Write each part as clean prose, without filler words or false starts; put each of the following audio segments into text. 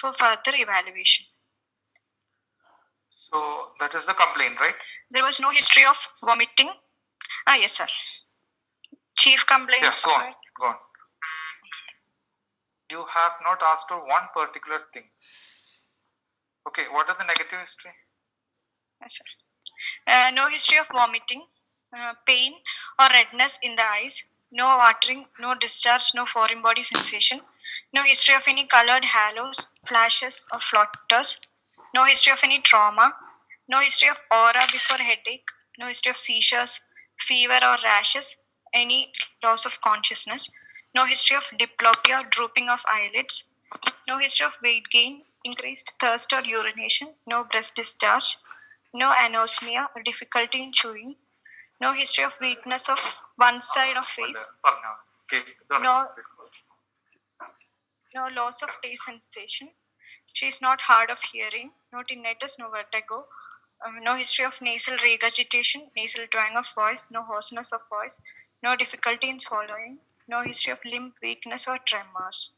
for further evaluation. So that is the complaint, right? There was no history of vomiting. Yes, sir. Chief complaints. Yeah, go on. You have not asked for one particular thing. Okay, what is the negative history? Yes, sir. No history of vomiting, pain or redness in the eyes, no watering, no discharge, no foreign body sensation, no history of any colored halos, flashes or flutters, no history of any trauma, no history of aura before headache, no history of seizures, fever or rashes, any loss of consciousness, no history of diplopia, drooping of eyelids, no history of weight gain, increased thirst or urination, no breast discharge, no anosmia or difficulty in chewing, no history of weakness of one side of face, no loss of taste sensation. She is not hard of hearing, no tinnitus, no vertigo, no history of nasal regurgitation, nasal drawing of voice, no hoarseness of voice, no difficulty in swallowing, no history of limb weakness or tremors.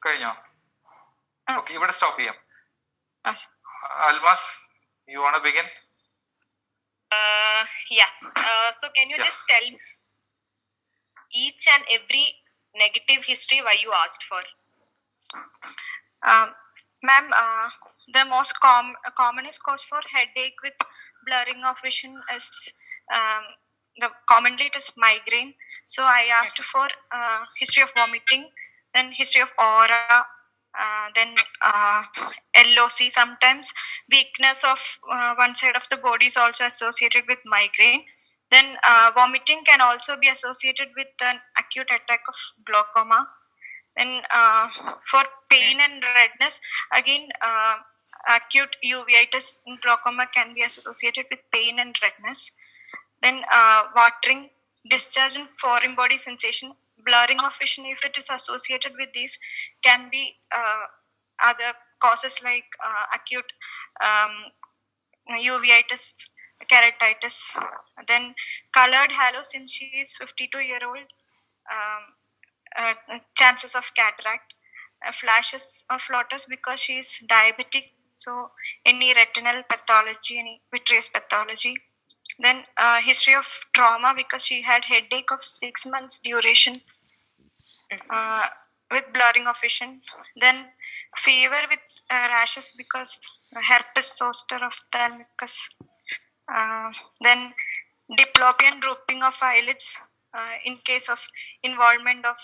Okay, ഇവിടെ stop ചെയ്യാം. Almas, you want to begin? Yeah. So can you just tell each and every negative history why you asked for? Ma'am, the most commonest cause for headache with blurring of vision is commonly it is migraine. So I asked for history of vomiting, then history of aura, then LOC. Sometimes weakness of one side of the body is also associated with migraine. Then vomiting can also be associated with an acute attack of glaucoma. Then for pain and redness, again acute uveitis in glaucoma can be associated with pain and redness. Then watering, discharge and foreign body sensation, blurring of vision, if it is associated with these, can be other causes like acute uveitis, keratitis. Then colored halo, since she is 52-year-old, chances of cataract, flashes of flutters because she is diabetic, so any retinal pathology, any vitreous pathology. Then history of trauma because she had headache of 6 months duration with blurring of vision. Then fever with rashes because herpes zoster ophthalmicus. Then diplopia and drooping of eyelids in case of involvement of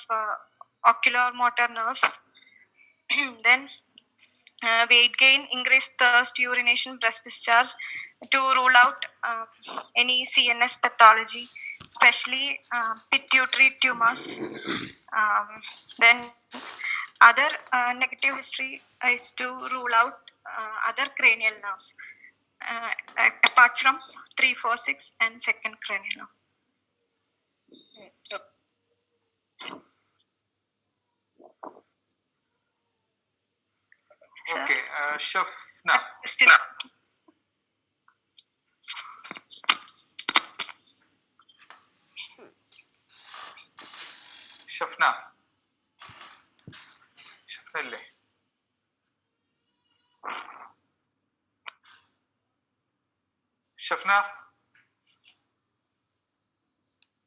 ocular motor nerves. Then weight gain, increased thirst, urination, breast discharge, to rule out any CNS pathology, especially pituitary tumors. Then other negative history is to rule out other cranial nerves apart from 3, 4, 6 and second cranial nerve. Okay, Shafna. Still. Shafna. Shafna. Shafna.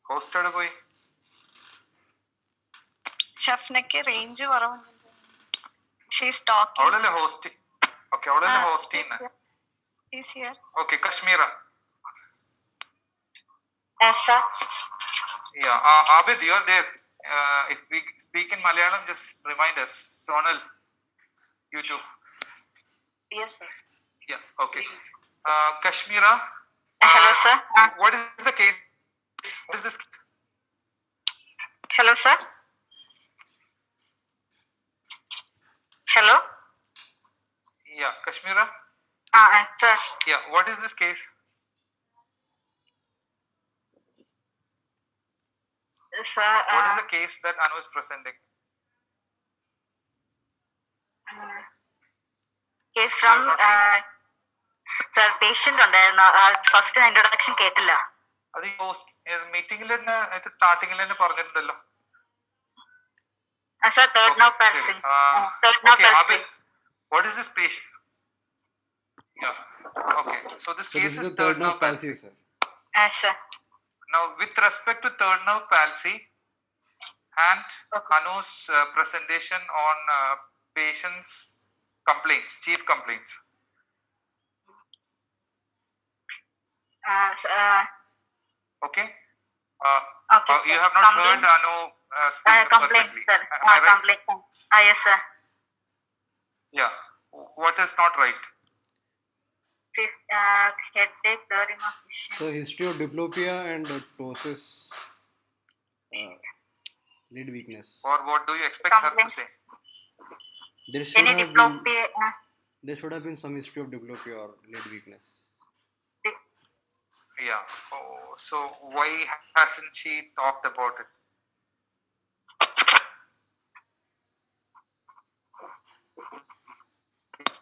ഹോസ്റ്റോട് പോയി. ഷഫ്നക്ക് range കുറവുണ്ട്. അവളല്ലേ host? Okay, അവളല്ലേ host ചെയ്യുന്നത്? Okay, Kashmira. Yeah, Abid, you are there. If we speak in Malayalam, just remind us. Sonal, YouTube. Yes, sir. Yeah, okay. Kashmira. Hello, sir. What is the case? What is this? Hello, sir. Hello. Yeah, Kashmira. Sir. Yeah, what is this case? Sir, what is the case that Anu is presenting? Case from sir, patient ഉണ്ടായിരുന്നു. First introduction കേട്ടില്ല. അത് മീറ്റിംഗിൽ തന്നെ സ്റ്റാർട്ടിങ്ങിൽ തന്നെ പറഞ്ഞിട്ടുണ്ടല്ലോ. Sir, third nerve palsy. Third nerve Okay, palsy. Abid, what is this patient? Yeah. Okay, so this So case this is is a third nerve palsy, sir. Sir. Now, with respect to third nerve palsy and Okay. Anu's presentation on patient's complaints, chief complaints. Okay. Okay. You have not heard Anu speak Complaint, perfectly. sir. Am I right? Complaint. Yes, sir. Yeah. What is not right? Headache, blurring of vision. So history of diplopia and ptosis, lid weakness. Or what do you expect her to Complaints. say? There should Any have been some history of diplopia or lid weakness. Yeah. Oh, so why hasn't she talked about it?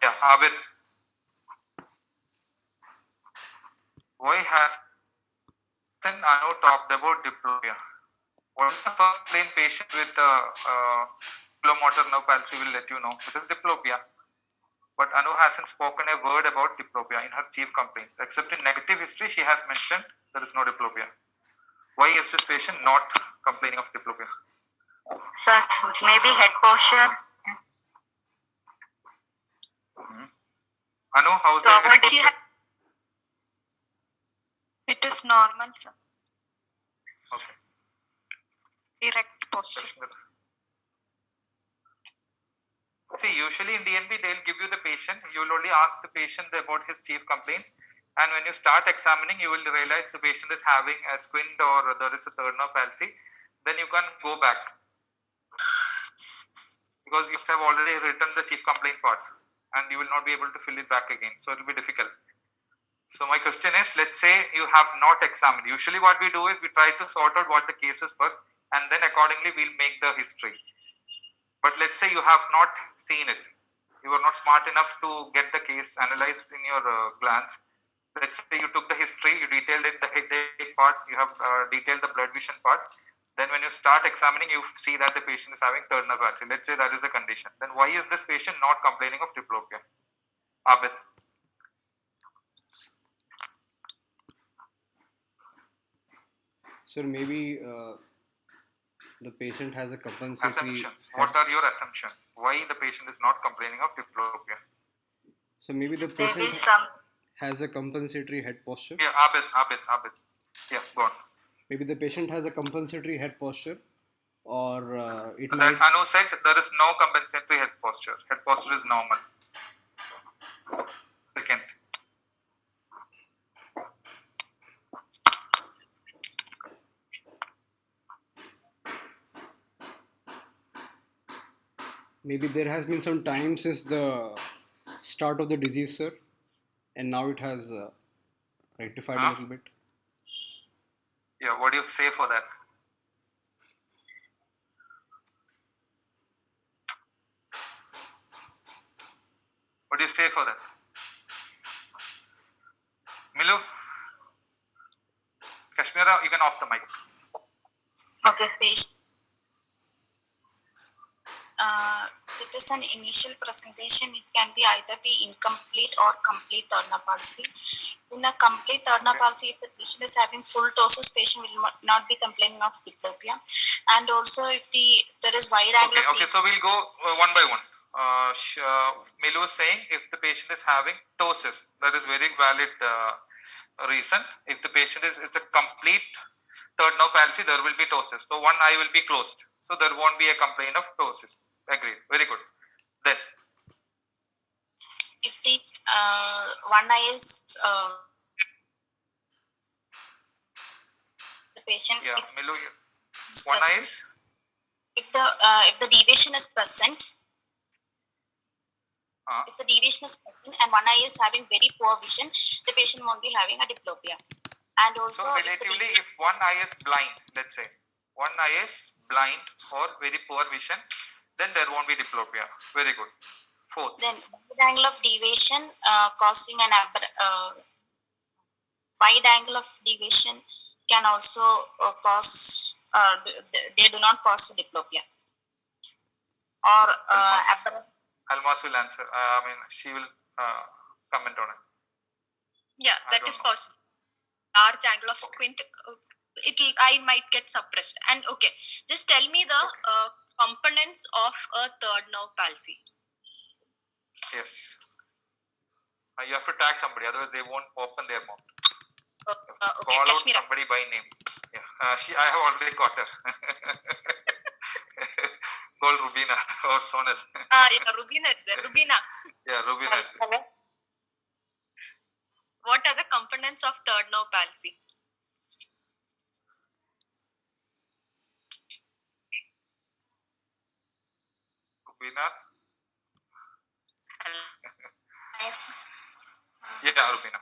Yeah, Abid. Why hasn't Anu talked about diplopia? What is the first plain patient with oculomotor nerve palsy will let you know? It is diplopia. But Anu hasn't spoken a word about diplopia in her chief complaints. Except in negative history, she has mentioned there is no diplopia. Why is this patient not complaining of diplopia? Sir, maybe head posture. Anu, how's the So head what she posture? It is normal, sir. Okay. Erect posture. See, usually in DNB, they'll give you the patient. You will only ask the patient about his chief complaints. And when you start examining, you will realize the patient is having a squint or there is a third nerve palsy. Then you can go back. Because you have already written the chief complaint part. And you will not be able to fill it back again. So it will be difficult. So my question is, let's say you have not examined. Usually what we do is we try to sort out what the case is first. And then accordingly, we'll make the history. But let's say you have not seen it. You were not smart enough to get the case analyzed in your glance. Let's say you took the history, you detailed it, the headache part, you have detailed the blood vision part. Then when you start examining, you see that the patient is having third nerve palsy. Let's say that is the condition. Then why is this patient not complaining of diplopia? Abid. Sir, maybe the patient has a compensatory. Assumptions. What are your assumptions? Why the patient is not complaining of diplopia? So maybe the patient has a compensatory head posture. Yeah, Abid. Yeah, go on. Maybe the patient has a compensatory head posture, or it That might. Anu said there is no compensatory head posture. Head posture is normal. Second. Maybe there has been some time since the start of the disease, sir, and now it has rectified a little bit. Yeah, what do you say for that? What do you say for that? Milu? Kashmira, you can off the mic. Okay. It is an initial presentation. It can be either be incomplete or complete third nerve palsy. In a complete third nerve palsy, if the patient is having full ptosis, patient will not be complaining of diplopia. And also, if there is wide angle. Okay, so we'll go one by one. Milu is saying if the patient is having ptosis, that is very valid reason. If the patient is a complete third nerve palsy, there will be ptosis. So one eye will be closed. So there won't be a complaint of ptosis. Agreed. Very good. Then if the one eye is the patient. Yeah, if Milu, is one present, eye is. If the deviation is present. If the deviation is present and one eye is having very poor vision, the patient won't be having a diplopia. And also, so relatively, if one eye is blind, let's say one eye is blind or very poor vision, then there won't be diplopia. Very good. Fourth. Then wide angle of deviation causing an wide angle of deviation can also cause. They do not cause diplopia. or Almas. Almas will answer. I mean, she will comment on it. Yeah, I that don't is know. possible. Large angle of squint, I might get suppressed. And okay, just tell me the components of a third nerve palsy. Yes. You have to tag somebody, otherwise they won't open their mouth. Okay, Call out Kashmira. somebody by name. Yeah. I have already caught her. Call Rubina or Sonal. Yeah, Rubina is there. Rubina, Yeah, Rubina is there. what are the components of third nerve palsy? Rubina. Yes. Yeah, Rubina.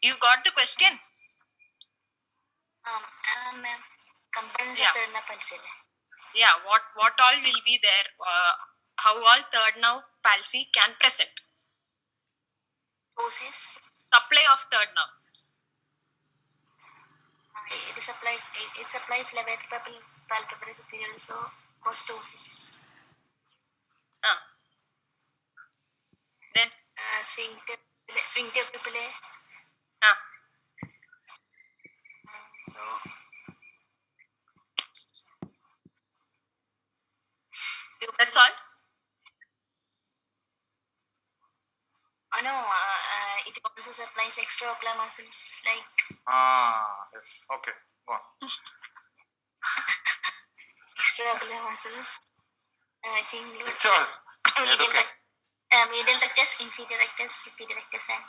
You got the question? Ma'am, components Yeah. of third nerve palsy. Yeah, what all will be there? How all third nerve palsy can present? Ptosis. Supply of third nerve. It is applied. It supplies levator palpebral superior, also ptosis. Then Sphincter pupillae. So That's all. no, it also supplies extraocular muscles like Yes. Okay. Go on. extraocular muscles. I think It's all. medial, Okay. medial rectus, inferior rectus, superior rectus, and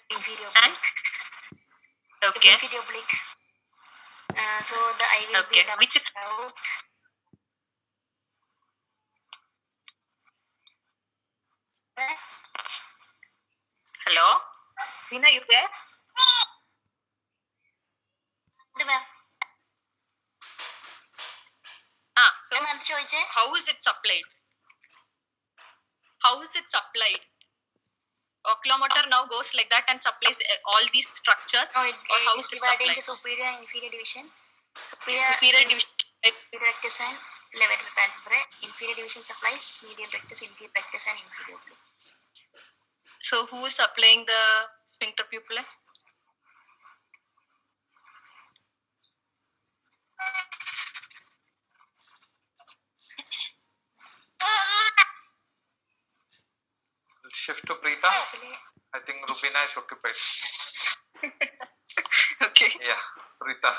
inferior And? oblique. Okay. Inferior oblique. So the eye will Okay. be Which is out. hello? Rina, you there? Ma'am, So ma'am, ചോദിച്ചേ. how is it supplied? How is it supplied? Oculomotor now goes like that and supplies all these structures. No, Or how it is is it divided supplied? into superior and inferior division. Superior division. Superior rectus and levator palpebrae. Inferior division supplies medial rectus, inferior rectus, and inferior oblique. So who is supplying the sphincter pupillae? Shift to Preeta. I think Rubina is occupied. Okay. Yeah, Preeta.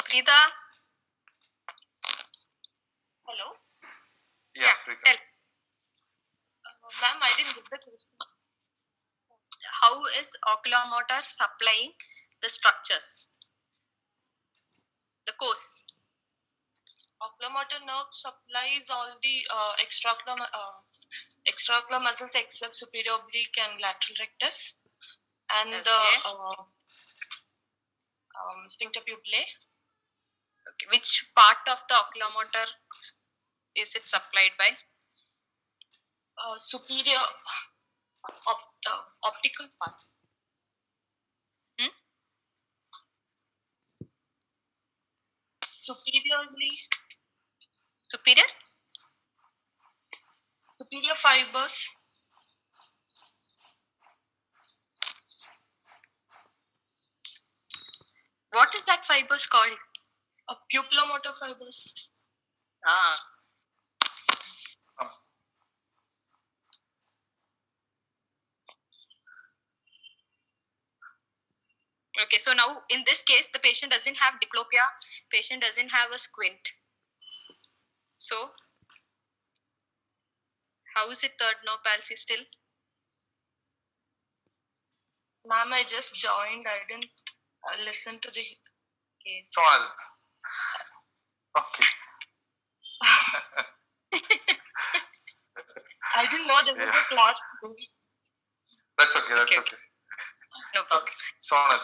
Preeta? Hello? Yeah, Preeta. Tell. Ma'am, I didn't get the question. How is oculomotor supplying the structures? The course. Oculomotor nerve supplies all the extraocular muscles except superior oblique and lateral rectus, and Okay. the sphincter pupillae. Okay. Which part of the oculomotor is it supplied by? Superior optical part. Superior? Superior fibers. What is that fibers called? Pupillomotor fibers. Okay, so now in this case, the patient doesn't have diplopia, patient doesn't have a squint. So, how is it third nerve palsy still? Ma'am, I just joined. I didn't listen to the case. Sonal. Okay. I didn't know there was a class today. That's okay. That's Okay. okay. No problem. Okay. Sonal.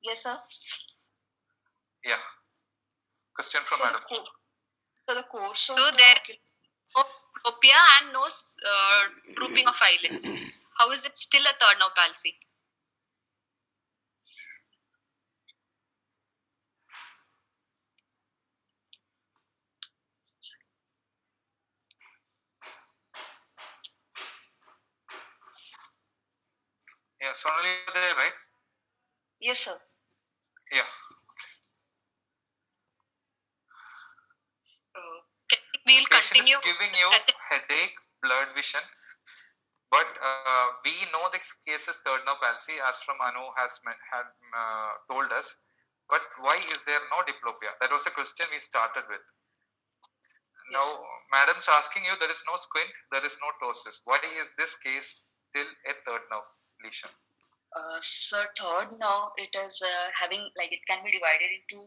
Yes, sir. Yeah. Question from So Madam. the course of So the there no diplopia and no drooping of eyelids. How is it still a third nerve palsy? Yeah, Sonali, you're there, right? Yes, sir. Yeah. We'll Patient continue. is giving you headache, blurred vision, but we know this case is third nerve palsy, as from Anu had told us. But why is there no diplopia? That was the question we started with. Yes. Now, madam's asking you, there is no squint, there is no ptosis. Why is this case still a third nerve lesion? So third now it is having like it can be divided into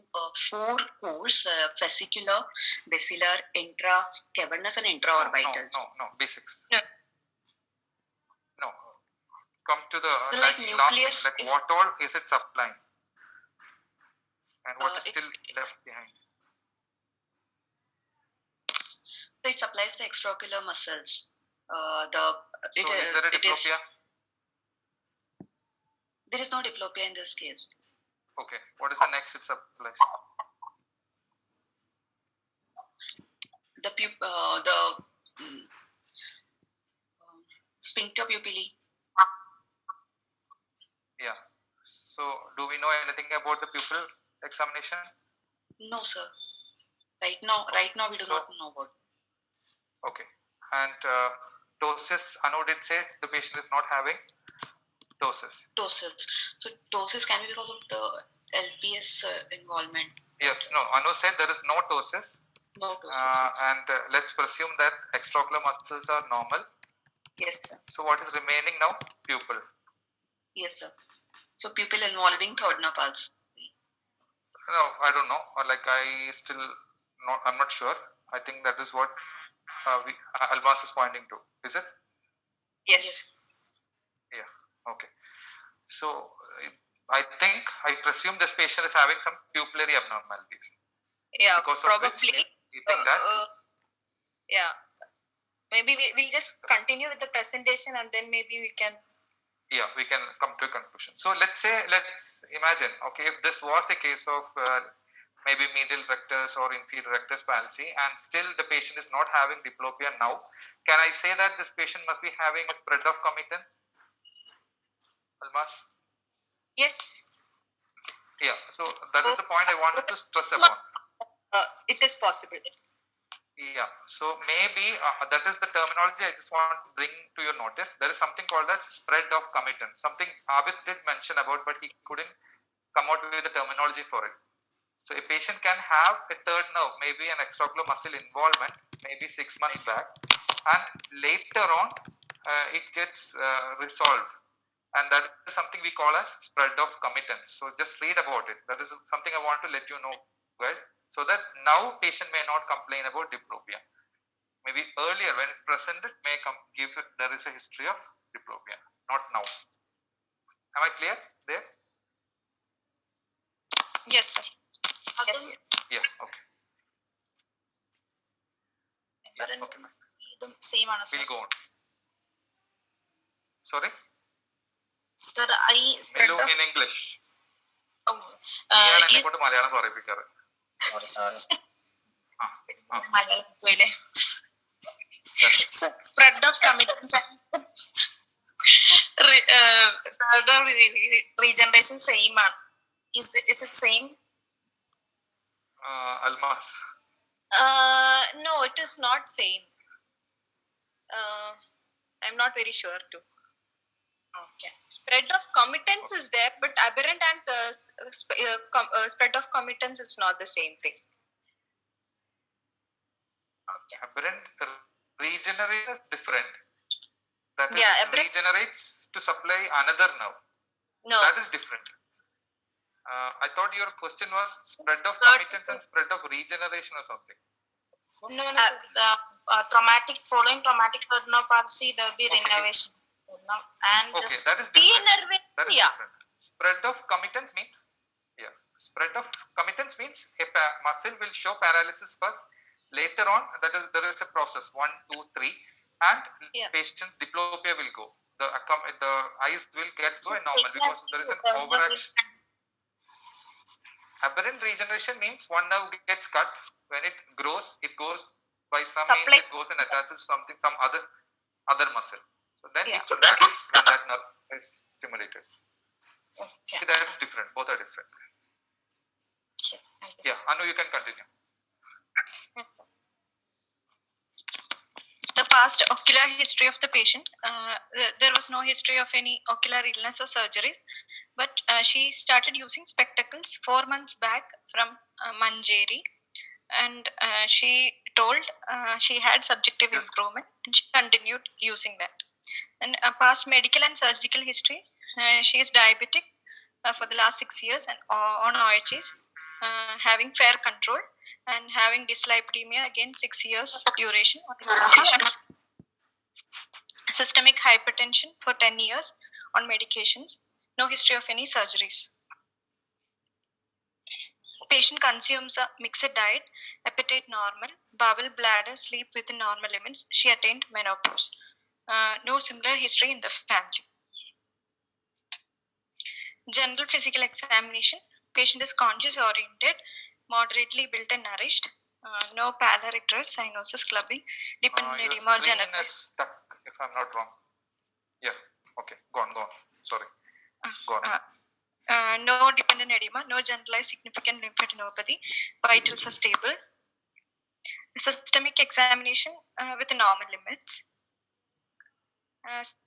4 cores: fascicular, basilar, intra cavernous, and intraorbitals. No, basics. No. No. Come to the So like like last nucleus- thing, like what all is it supplying? And what is it's- still left behind? So it supplies the extraocular muscles. So is there a diplopia? There is no diplopia in this case. Okay. What is the next it supplies? The sphincter pupillae. Yeah. So do we know anything about the pupil examination? No, sir. Right now we do So- not know about. Okay. And ptosis, Anu did say the patient is not having ptosis. Ptosis. So ptosis can be because of the LPS involvement. Yes. No. Anu said there is no ptosis. No ptosis. Yes. And let's presume that extraocular muscles are normal. Yes, sir. So what is remaining now? Pupil. Yes, sir. So pupil involving third nerve pulse. No, I don't know. Or like I'm not sure. I think that is what Almas is pointing to. Is it? Yes. Okay. So I presume this patient is having some pupillary abnormalities. Yeah, Because of probably. which you think that? Yeah. Maybe we'll just continue with the presentation and then maybe we can. Yeah, we can come to a conclusion. So let's imagine, okay, if this was a case of maybe medial rectus or inferior rectus palsy and still the patient is not having diplopia now, can I say that this patient must be having a spread of committance? Almas? Yes. Yeah, so that is the point I wanted to stress upon. It is possible. Yeah, so maybe that is the terminology I just want to bring to your notice. There is something called as spread of committance, something Abid did mention about, but he couldn't come out with the terminology for it. So a patient can have a third nerve, maybe an extraocular muscle involvement, maybe 6 months back, and later on it gets resolved. And that is something we call as spread of committance. So just read about it. That is something I want to let you know, guys. So that now patient may not complain about diplopia. Maybe earlier when it presented may give it, there is a history of diplopia, not now. Am I clear there? Yes, sir. Yes. Yeah, okay. But Okay, ma'am. the same answer. We'll go on. Sorry? Sir, I spread Melu of. in English. Oh, നീയാണ് എന്നെ കൊണ്ട് Malayalam പറയിപ്പിക്കാറ്. sorry. Ah. Malayalam പോയില്ലേ? So, spread of committance and third of regeneration same ആണ്. Is it same? Almas. No, it is not same. I'm not very sure too. Okay. Spread of committance is there, but aberrant and spread of committance is not the same thing. Okay. Aberrant regenerate is different. That is, Yeah, aberrant- regenerates to supply another nerve. No. That is different. I thought your question was spread of Third- committance and spread of regeneration or something. No, sir. The following traumatic third nerve palsy, there will be Okay. renovation. And Okay, that is different. Denervation, That is yeah. different. Spread of committance means, yeah. Spread of committance means a muscle will show paralysis first. Later on, there is a process 1, 2, 3, and Yeah. patient's diplopia will go. The eyes will get to a normal because there is an overaction. Aberrant regeneration means one nerve gets cut. When it grows, it goes by some means Supply- it goes and attaches something, some other muscle. So then Yeah. it cracks when that nerve is stimulated. Okay. See, that's different. Both are different. Sure. Thank you, sir. Yeah, Anu, you can continue. Yes, sir. The past ocular history of the patient. There was no history of any ocular illness or surgeries, but she started using spectacles 4 months back from Manjeri, and she told she had subjective Yes. improvement, and she continued using that. And past medical and surgical history. She is diabetic for the last 6 years and on OHS, having fair control and having dyslipidemia again 6 years duration on medications. Systemic hypertension for 10 years on medications. No history of any surgeries. Patient consumes a mixed diet, appetite normal, bowel, bladder, sleep within normal limits. She attained menopause. No similar history in the family. General physical examination. Patient is conscious oriented, moderately built and nourished. No pallor, icterus, cyanosis, clubbing, dependent Your edema, or screen general. is stuck, if I'm not wrong. Yeah. Okay. Go on. Sorry. Go on. No dependent edema, no generalized significant lymphadenopathy, vitals are stable. Systemic examination with normal limits.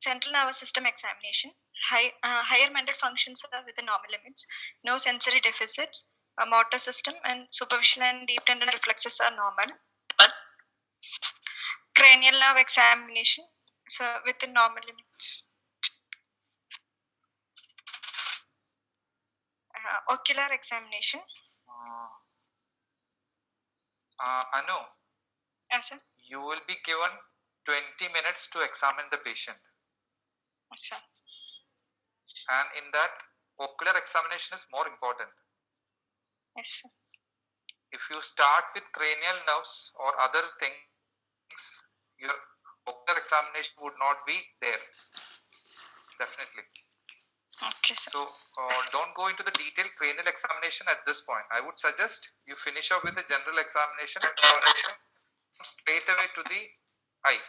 Central nervous system examination. Higher mental functions are within normal limits. No sensory deficits. Motor system and superficial and deep tendon reflexes are normal. Cranial nerve examination, so within normal limits. Ocular examination. Anu, Yes, sir. you will be given 20 minutes to examine the patient. Yes, sir. And in that, ocular examination is more important. Yes, sir. If you start with cranial nerves or other things, your ocular examination would not be there. Definitely. Okay, sir. So don't go into the detailed cranial examination at this point. I would suggest you finish off with the general examination and straight away to the eye.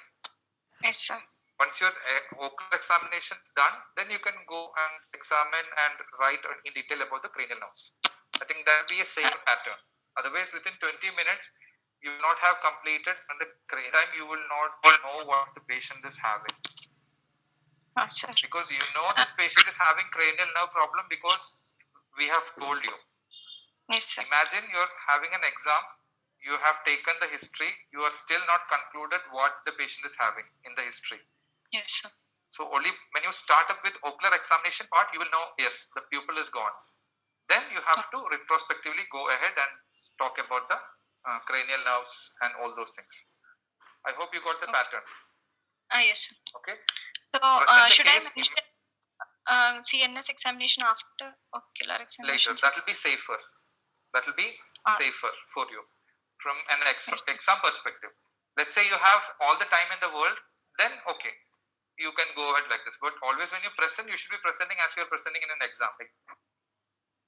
Yes, sir. Once your ocular examination is done, then you can go and examine and write in detail about the cranial nerves. I think that will be a safer pattern. Otherwise, within 20 minutes, you will not have completed, and the time you will not know what the patient is having. Oh, sir. Because you know this patient is having cranial nerve problem because we have told you. Yes, sir. Imagine you're having an exam, you have taken the history, you are still not concluded what the patient is having in the history. Yes, sir. So only when you start up with ocular examination part, you will know, yes, the pupil is gone. Then you have to retrospectively go ahead and talk about the cranial nerves and all those things. I hope you got the pattern. Yes, sir. Okay. So, Present the should I case mention CNS examination after ocular later. examination? That will be safer. That will be safer for you from an exam perspective. Let's say you have all the time in the world, then okay, you can go ahead like this. But always when you present, you should be presenting as you're presenting in an exam. Like,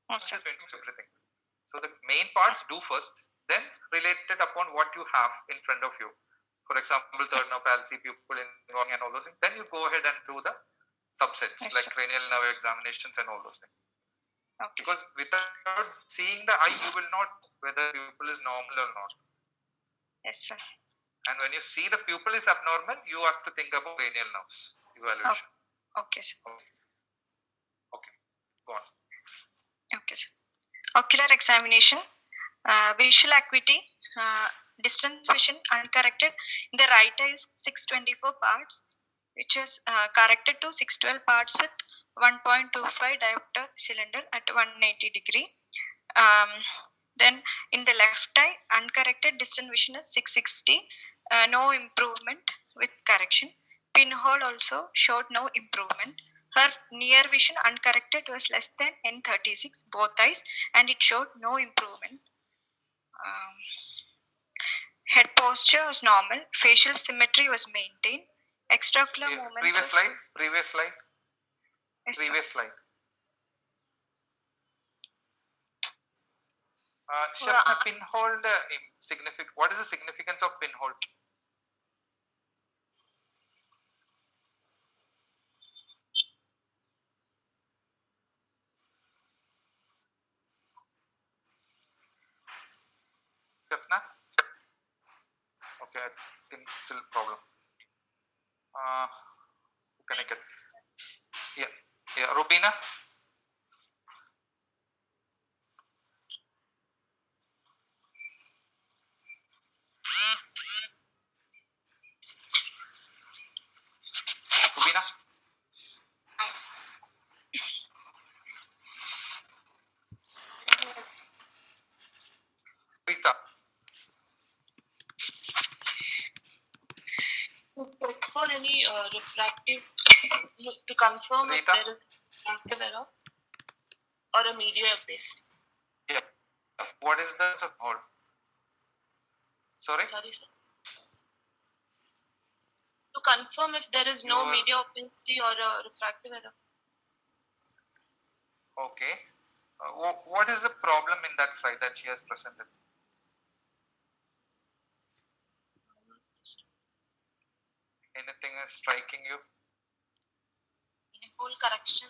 Yes, sir. everything. So the main parts do first, then related upon what you have in front of you. For example, third nerve palsy, pupil involving and all those things. Then you go ahead and do the subsets Yes, like sir. cranial nerve examinations and all those things. Okay, sir. Because without seeing the eye, you will not know whether pupil is normal or not. Yes, sir. And when you see the pupil is abnormal, you have to think about cranial nerves evaluation. Okay, sir. Okay. Go on. Okay, sir. Ocular examination, visual acuity, distance vision uncorrected. In the right eye is 624 parts, which is corrected to 612 parts with 1.25 diopter cylinder at 180 degree. Then in the left eye, uncorrected distance vision is 660. No improvement with correction. Pinhole also showed no improvement. Her near vision uncorrected was less than N36, both eyes, and it showed no improvement. Head posture was normal, facial symmetry was maintained, extraocular Yeah, movements. previous slide, previous slide, Yes, sir. previous slide. Shabna, pinhole significant. What is the significance of pinhole? Shabna? Okay, I think still problem. Who can I get? Yeah, yeah, Rubina. Rubina. Rita. To check for any refractive, to confirm if Rita? there is refractive error or a media base. Yeah. What is the pinhole? Sorry? Sorry, sir. To confirm if there is no Your- media opacity or a refractive error. Okay. What is the problem in that slide that she has presented? Anything is striking you? Pinhole correction.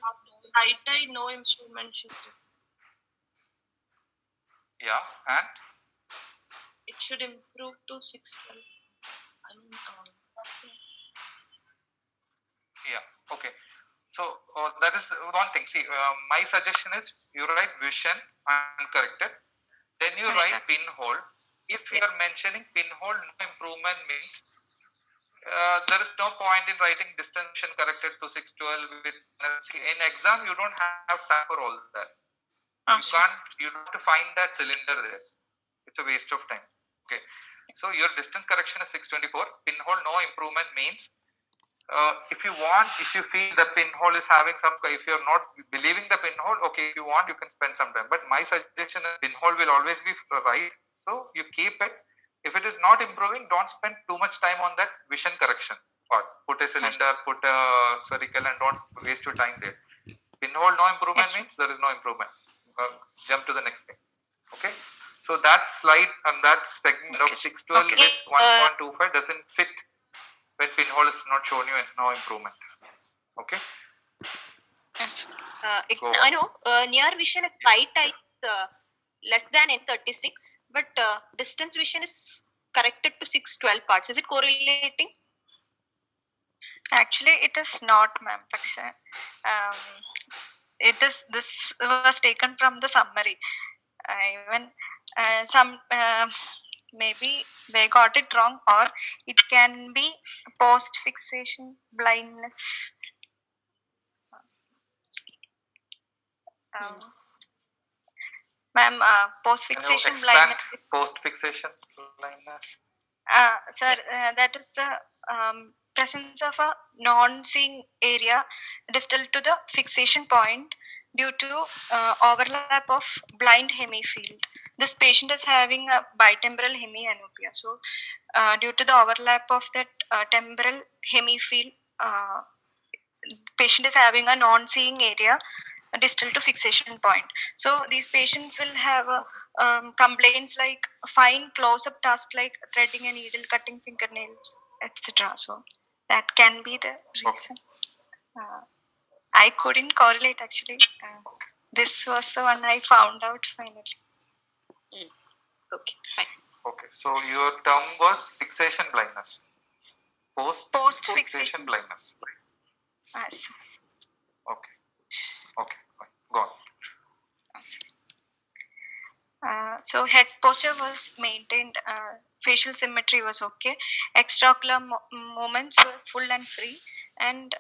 Right eye, no improvement. Yeah, and It should improve to 612. I mean, yeah, okay. So that is one thing. See, my suggestion is you write vision uncorrected, then you Yes, write sir. pinhole. If you are mentioning pinhole, no improvement means there is no point in writing distance vision corrected to 612 with. See, in exam you don't have time for all that. Ah, You sir. can't. You have to find that cylinder there. It's a waste of time. Okay. So your distance correction is 624. Pinhole no improvement means if you want, if you feel the pinhole is having some, if you're not believing the pinhole, okay, if you want, you can spend some time. But my suggestion is pinhole will always be right. So you keep it. If it is not improving, don't spend too much time on that vision correction part. Put a cylinder, put a spherical, and don't waste your time there. Pinhole no improvement Yes. means there is no improvement. Jump to the next thing. Okay. So that slide and that segment of Okay. 612 Okay. with 1.25 doesn't fit when pinhole is not showing you no improvement. Okay. Yes. Go on. I know near vision at right eye is less than N36, but distance vision is corrected to 612 parts. Is it correlating? Actually, it is not, ma'am. It is. This was taken from the summary. Even some maybe they got it wrong, or it can be post fixation blindness. Ma'am, post Can you fixation expand blindness. post fixation blindness? Sir, that is the presence of a non-seeing area distal to the fixation point due to overlap of blind hemifield. This patient is having a bitemporal hemianopia. So, due to the overlap of that temporal hemifield, patient is having a non-seeing area distal to fixation point. So these patients will have complaints like fine close-up task like threading a needle, cutting fingernails, etc. So that can be the reason. I couldn't correlate actually. This was the one I found out finally. Okay, fine. Okay. So your term was fixation blindness. Post fixation Post-fixation. blindness. Yes. Okay. Okay. Fine. Go on. So head posture was maintained, facial symmetry was okay, extraocular movements were full and free, and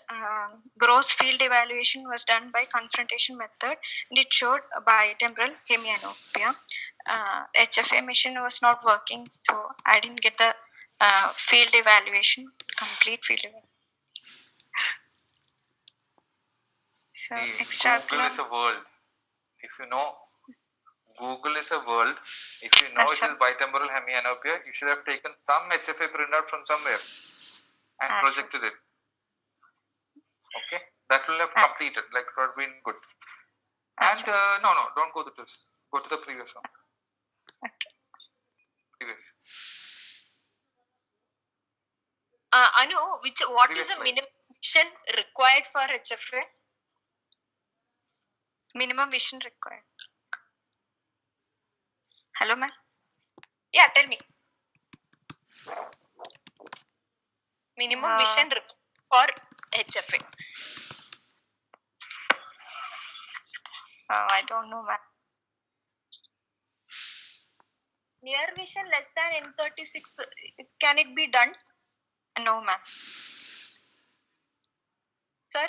gross field evaluation was done by confrontation method, and it showed a bitemporal hemianopia. HFA machine was not working, so I didn't get the field evaluation, complete field evaluation. So See, extraocular. Google is a world. If you know Google is a world, if you know Yes, it sir. is bitemporal hemianopia, you should have taken some HFA printout from somewhere and Sir. projected it. Okay, that will have completed, like it would have been good. And sir. no, don't go to this. Go to the previous one. Okay. Previous. Anu, what is Previous the slide. minimum vision required for HFA? Minimum vision required. Hello, ma'am. Yeah, tell me. Minimum vision for HFA. I don't know, ma'am. Near vision less than N36, can it be done? No, ma'am. Sir?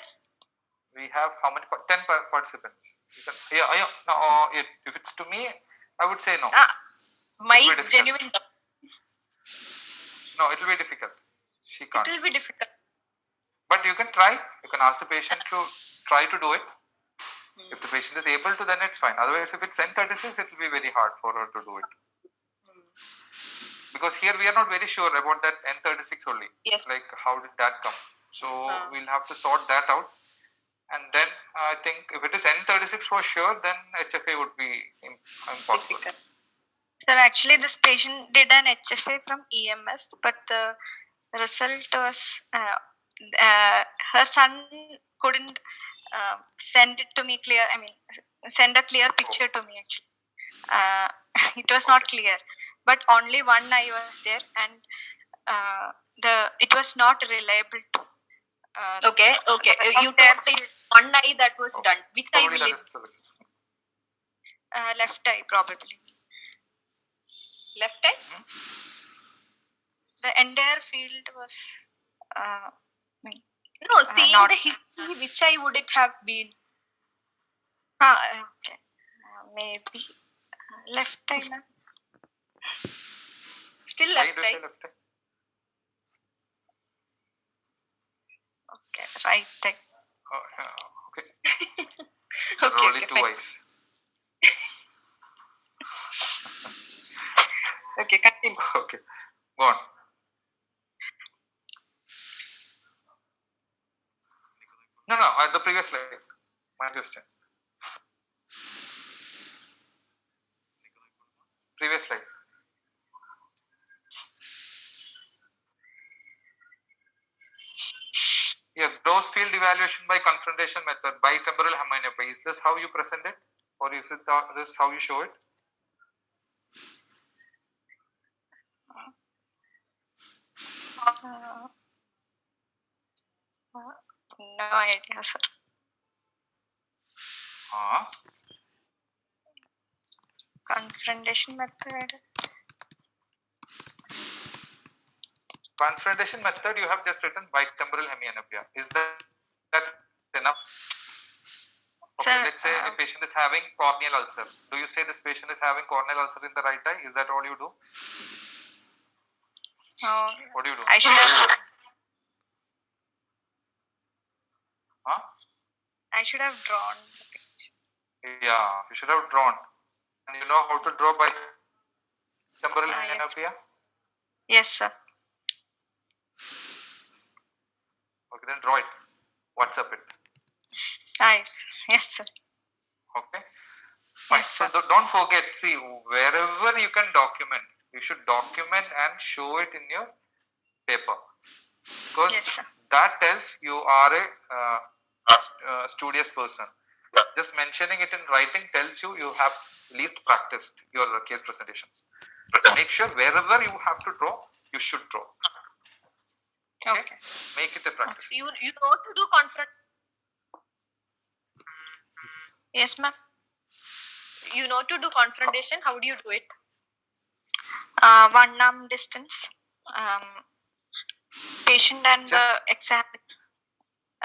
We have how many? 10 participants. You can, yeah. No, if it's to me, I would say no. My It will be difficult. genuine doubt. No, it will be difficult. She can't. It will be difficult. But you can try. You can ask the patient to try to do it. If the patient is able to, then it's fine. Otherwise, if it's N36, it will be very hard for her to do it. Because here we are not very sure about that N36 only. Yes. Like, how did that come? So we'll have to sort that out. And then I think if it is N36 for sure, then HFA would be impossible. Difficult. Sir, actually, this patient did an HFA from EMS, but the result was her son couldn't send it to me clear. I mean, send a clear picture to me actually. It was not clear, but only one eye was there, and it was not reliable. Okay. You told it's one eye that was done. Which eye Probably will that it? is services. Left eye probably. Left eye? The entire field was. No, seeing not- the history, which eye would it have been? Okay. Maybe left eye, ma'am. Still Why left do you say eye. left eye? Okay, right eye. Oh, okay. There are only two fine. eyes. Okay, continue. Okay, go on. No, the previous slide. My question. Previous slide. Yeah, gross field evaluation by confrontation method, bitemporal hemianopia. Is this how you present it, or is it this how you show it? No idea, sir. Confrontation method. Confrontation method, you have just written bitemporal hemianopia. Is that enough? Okay, Sir, let's say a patient is having corneal ulcer. Do you say this patient is having corneal ulcer in the right eye? Is that all you do? No, What do you do? I should have. I should have drawn the picture. Yeah, you should have drawn. And you know how to draw bitemporal Yes. hemianopia? Yes, sir. Okay, then draw it. WhatsApp it. Nice. Yes, sir. Okay. Fine. Yes, So sir. don't forget, see, wherever you can document, you should document and show it in your paper. Because Yes, sir. that tells you are a studious person. Just mentioning it in writing tells you have least practiced your case presentations. So make sure wherever you have to draw, you should draw. Okay? Okay. Make it a practice. You know to do confront. Yes, ma'am. You know to do confrontation. How do you do it? One arm distance. Patient and the Just- exam.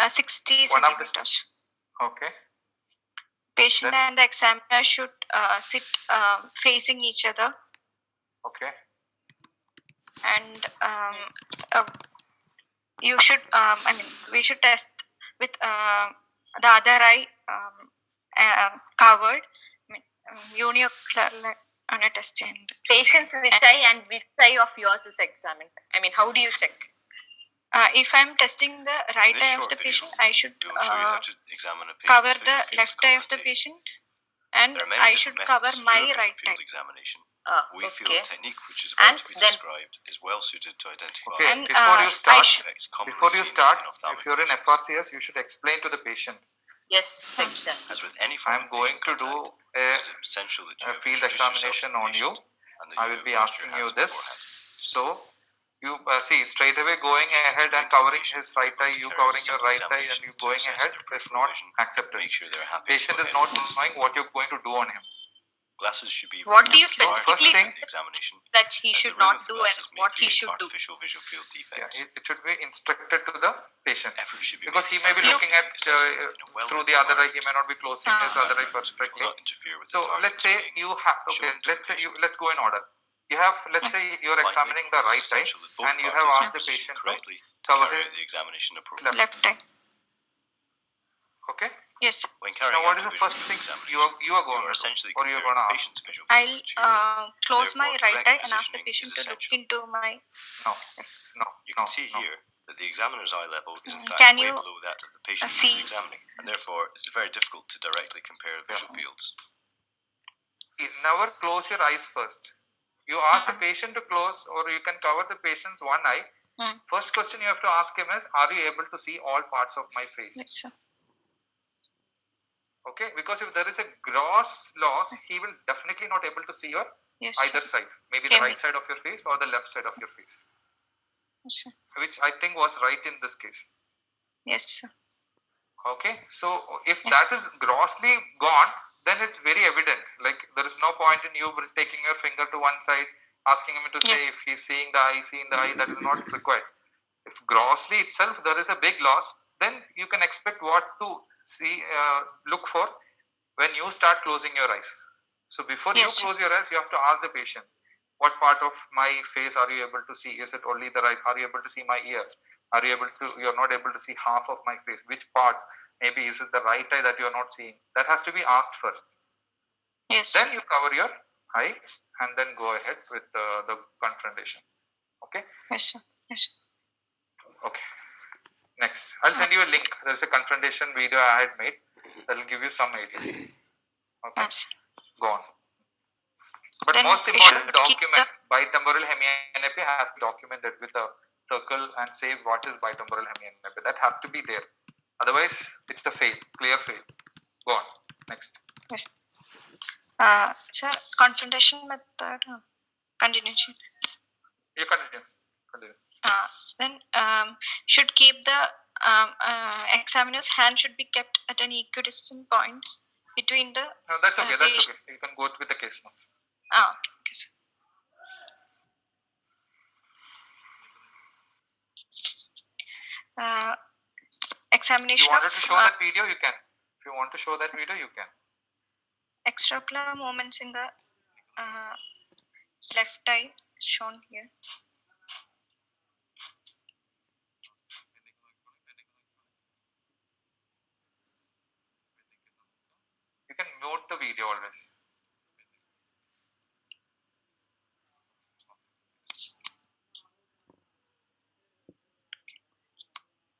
60 1 arm centimeters. Okay. Patient Then- and the examiner should sit facing each other, Okay. and you should. We should test with the other eye covered. Uniocular test చేయండి. Patient's which eye and which eye of yours is examined? I mean, how do you check? If I'm testing the right In this eye of short the video, patient, I should we will show you how to examine a patient's cover the visual field left eye of the confrontation. patient, and There are many I different should methods cover to my do a right visual eye. field examination. We feel Okay. the technique which is about And to be then- described is well suited to identify Okay, And, before you start, defects commonly before you seen start, in if ophthalmic you're in patients. FRCS, you should explain to the patient. Yes, exactly. As with any form I'm of going patient to do contact, a, it is essential that you a have field introduced yourself to examination the on you. patient and that I you will have be washed asking your you hands this. beforehand. So you see straight away going ahead and covering his right eye, you covering your right eye, and you going ahead is not accepted. Make sure they're happy. Patient is not knowing what you're going to do on him. Glasses should be What do you removed prior to specifically think the examination. that he as should the rim not of the do and glasses may what he create should do? artificial visual field Yeah, defects. it should be instructed to the patient. Effort should be Because made he to may be carry out looking the at assessment in a well-lit through the other eye, he environment. may not be closing his other eye Background will perfectly. not interfere with So the target's let's say being you have, okay, shown to let's say the you, patient. let's go in order. You have, let's say you're Finally, examining the right eye essential that both and you have parties asked the should patient to correctly cover carry his out the examination appropriately. left. Left eye. Okay. Yes. When carrying Now what out is a the visual first field thing examination, you are going you are to do, essentially or you're comparing going to the ask? patient's visual field I'll material. close my Therefore, right correct eye and ask the positioning patient is to look essential. into my. No, no, You no, can see no. here that the examiner's eye level is in fact Can way you, below that of the patient see- who's examining, and therefore it's very difficult to directly compare visual fields. Never close your eyes first. You ask the patient to close, or you can cover the patient's one eye. First question you have to ask him is, are you able to see all parts of my face? Yes, sir. Okay, because if there is a gross loss, he will definitely not able to see your Yes, either sir. side, maybe the Can right side of your face or the left side of your face, Yes, sir. which I think was right in this case. Yes, sir. Okay, so if that is grossly gone, then it's very evident. Like there is no point in you taking your finger to one side, asking him to say if he's seeing the eye, that is not required. If grossly itself there is a big loss, then you can expect what to see, look for when you start closing your eyes. So before Yes, you sir. close your eyes, you have to ask the patient, what part of my face are you able to see? Is it only the right? Are you able to see my ear? Are you able to, you're not able to see half of my face? Which part? Maybe is it the right eye that you're not seeing? That has to be asked first. Yes. Then you cover your eye and then go ahead with the confrontation. Okay? Yes, sir. Yes, sir. Okay. Next. I'll send you a link. There's a confrontation video I had made that will give you some idea. Okay? Yes. Go on. But Then most we important, should keep document. Bitemporal hemianopia has to be documented with a circle and say what is bitemporal hemianopia. That has to be there. Otherwise, it's the fail, clear fail. Go on. Next. Yes. Sir, confrontation method. Continuation. You continue. Continue. Then should keep the examiner's hand should be kept at an equidistant point between the. No, that's okay. That's patient- okay. You can go with the case now. Okay, sir. Examination You wanted of to show that video, you can. If you want to show that video, you can. extraocular movements in the left eye shown here. You can mute the video always.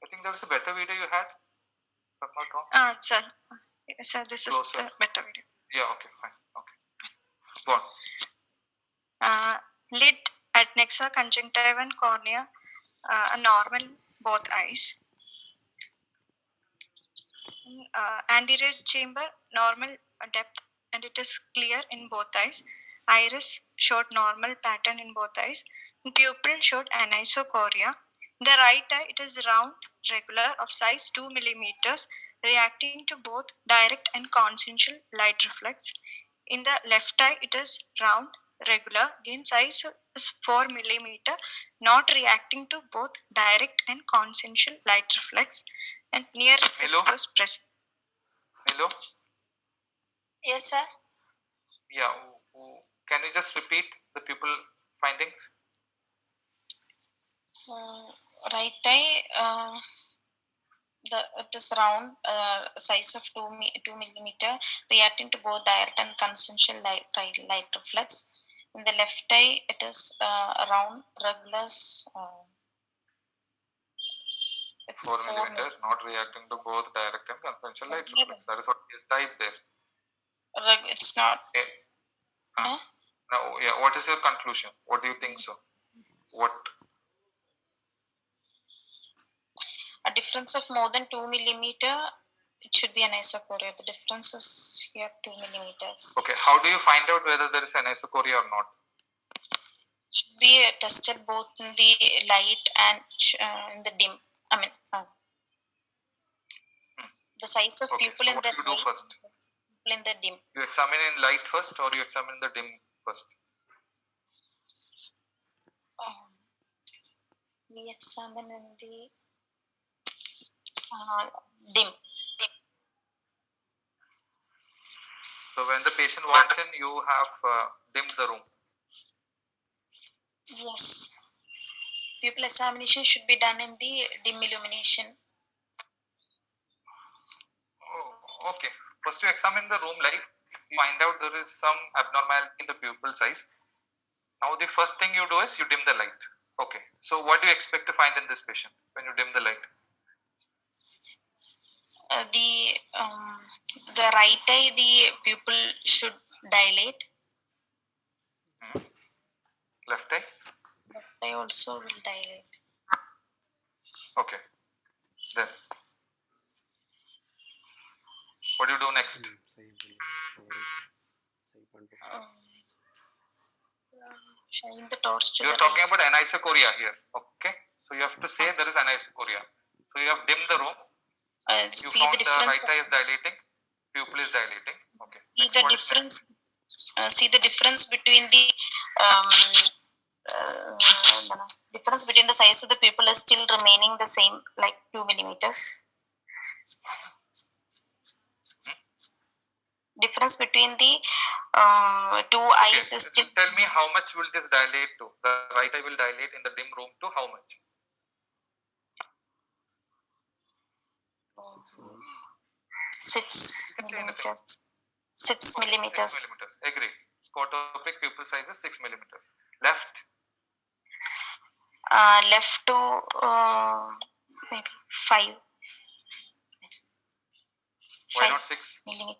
I think there was a better video you had. If I'm not wrong. Sir. Sir, this is Closer. the better video. Yeah, okay, fine. Okay. Go on. Lid, adnexa, conjunctiva, and cornea are normal in both eyes. Anterior chamber, normal depth, and it is clear in both eyes. Iris showed normal pattern in both eyes. Pupil showed anisocoria. In the right eye, it is round, regular, of size 2 millimeters, reacting to both direct and consensual light reflex. In the left eye, it is round, regular, again size is 4 millimeter, not reacting to both direct and consensual light reflex, and near reflex Hello? was present. Hello? Yes, sir. Yeah. Can you just repeat the pupil findings? Right eye, It is round, size of 2 millimeter, reacting to both direct and consensual light reflex. In the left eye, it is round, regular. It's 4 4 millimeters, not reacting to both direct and conventional light Yeah. reflex. That is what is typed there. It's not. Okay. Huh? Now, yeah, what is your conclusion? What do you think so? What? A difference of more than 2 millimeter, it should be anisocoria. The difference is here 2 millimeters. Okay, how do you find out whether there is anisocoria or not? Should be tested both in the light and in the dim. I mean, the size of Okay, pupil so in what the do you do light, first? pupil in the dim. You examine in light first or you examine the dim first? We examine in the dim. So when the patient walks in, you have dimmed the room. Yes. Pupil examination should be done in the dim illumination. Oh, okay. First you examine the room light, you find out there is some abnormality in the pupil size. Now the first thing you do is you dim the light. Okay. So what do you expect to find in this patient when you dim the light? The right eye, the pupil should dilate. Left eye? Left eye also will dilate. Okay. Then what do you do next? Shine the torch to You are the talking right. about anisocoria here. Okay. So you have to say there is anisocoria. So you have dimmed the room. You See found the difference. right eye is dilating, pupil is dilating. Okay. See Next, the what is difference. See the difference between the difference between the size of the pupil is still remaining the same, like 2 millimeters. Difference between the two eyes is still. Tell me how much will this dilate to? The right eye will dilate in the dim room to how much? 6 You can say anything. millimeters. 6 Okay, millimeters. 6 millimeters. Agree. Scotopic pupil size is 6 millimeters. Left? Left to maybe 5. Why not 6? Millimeters.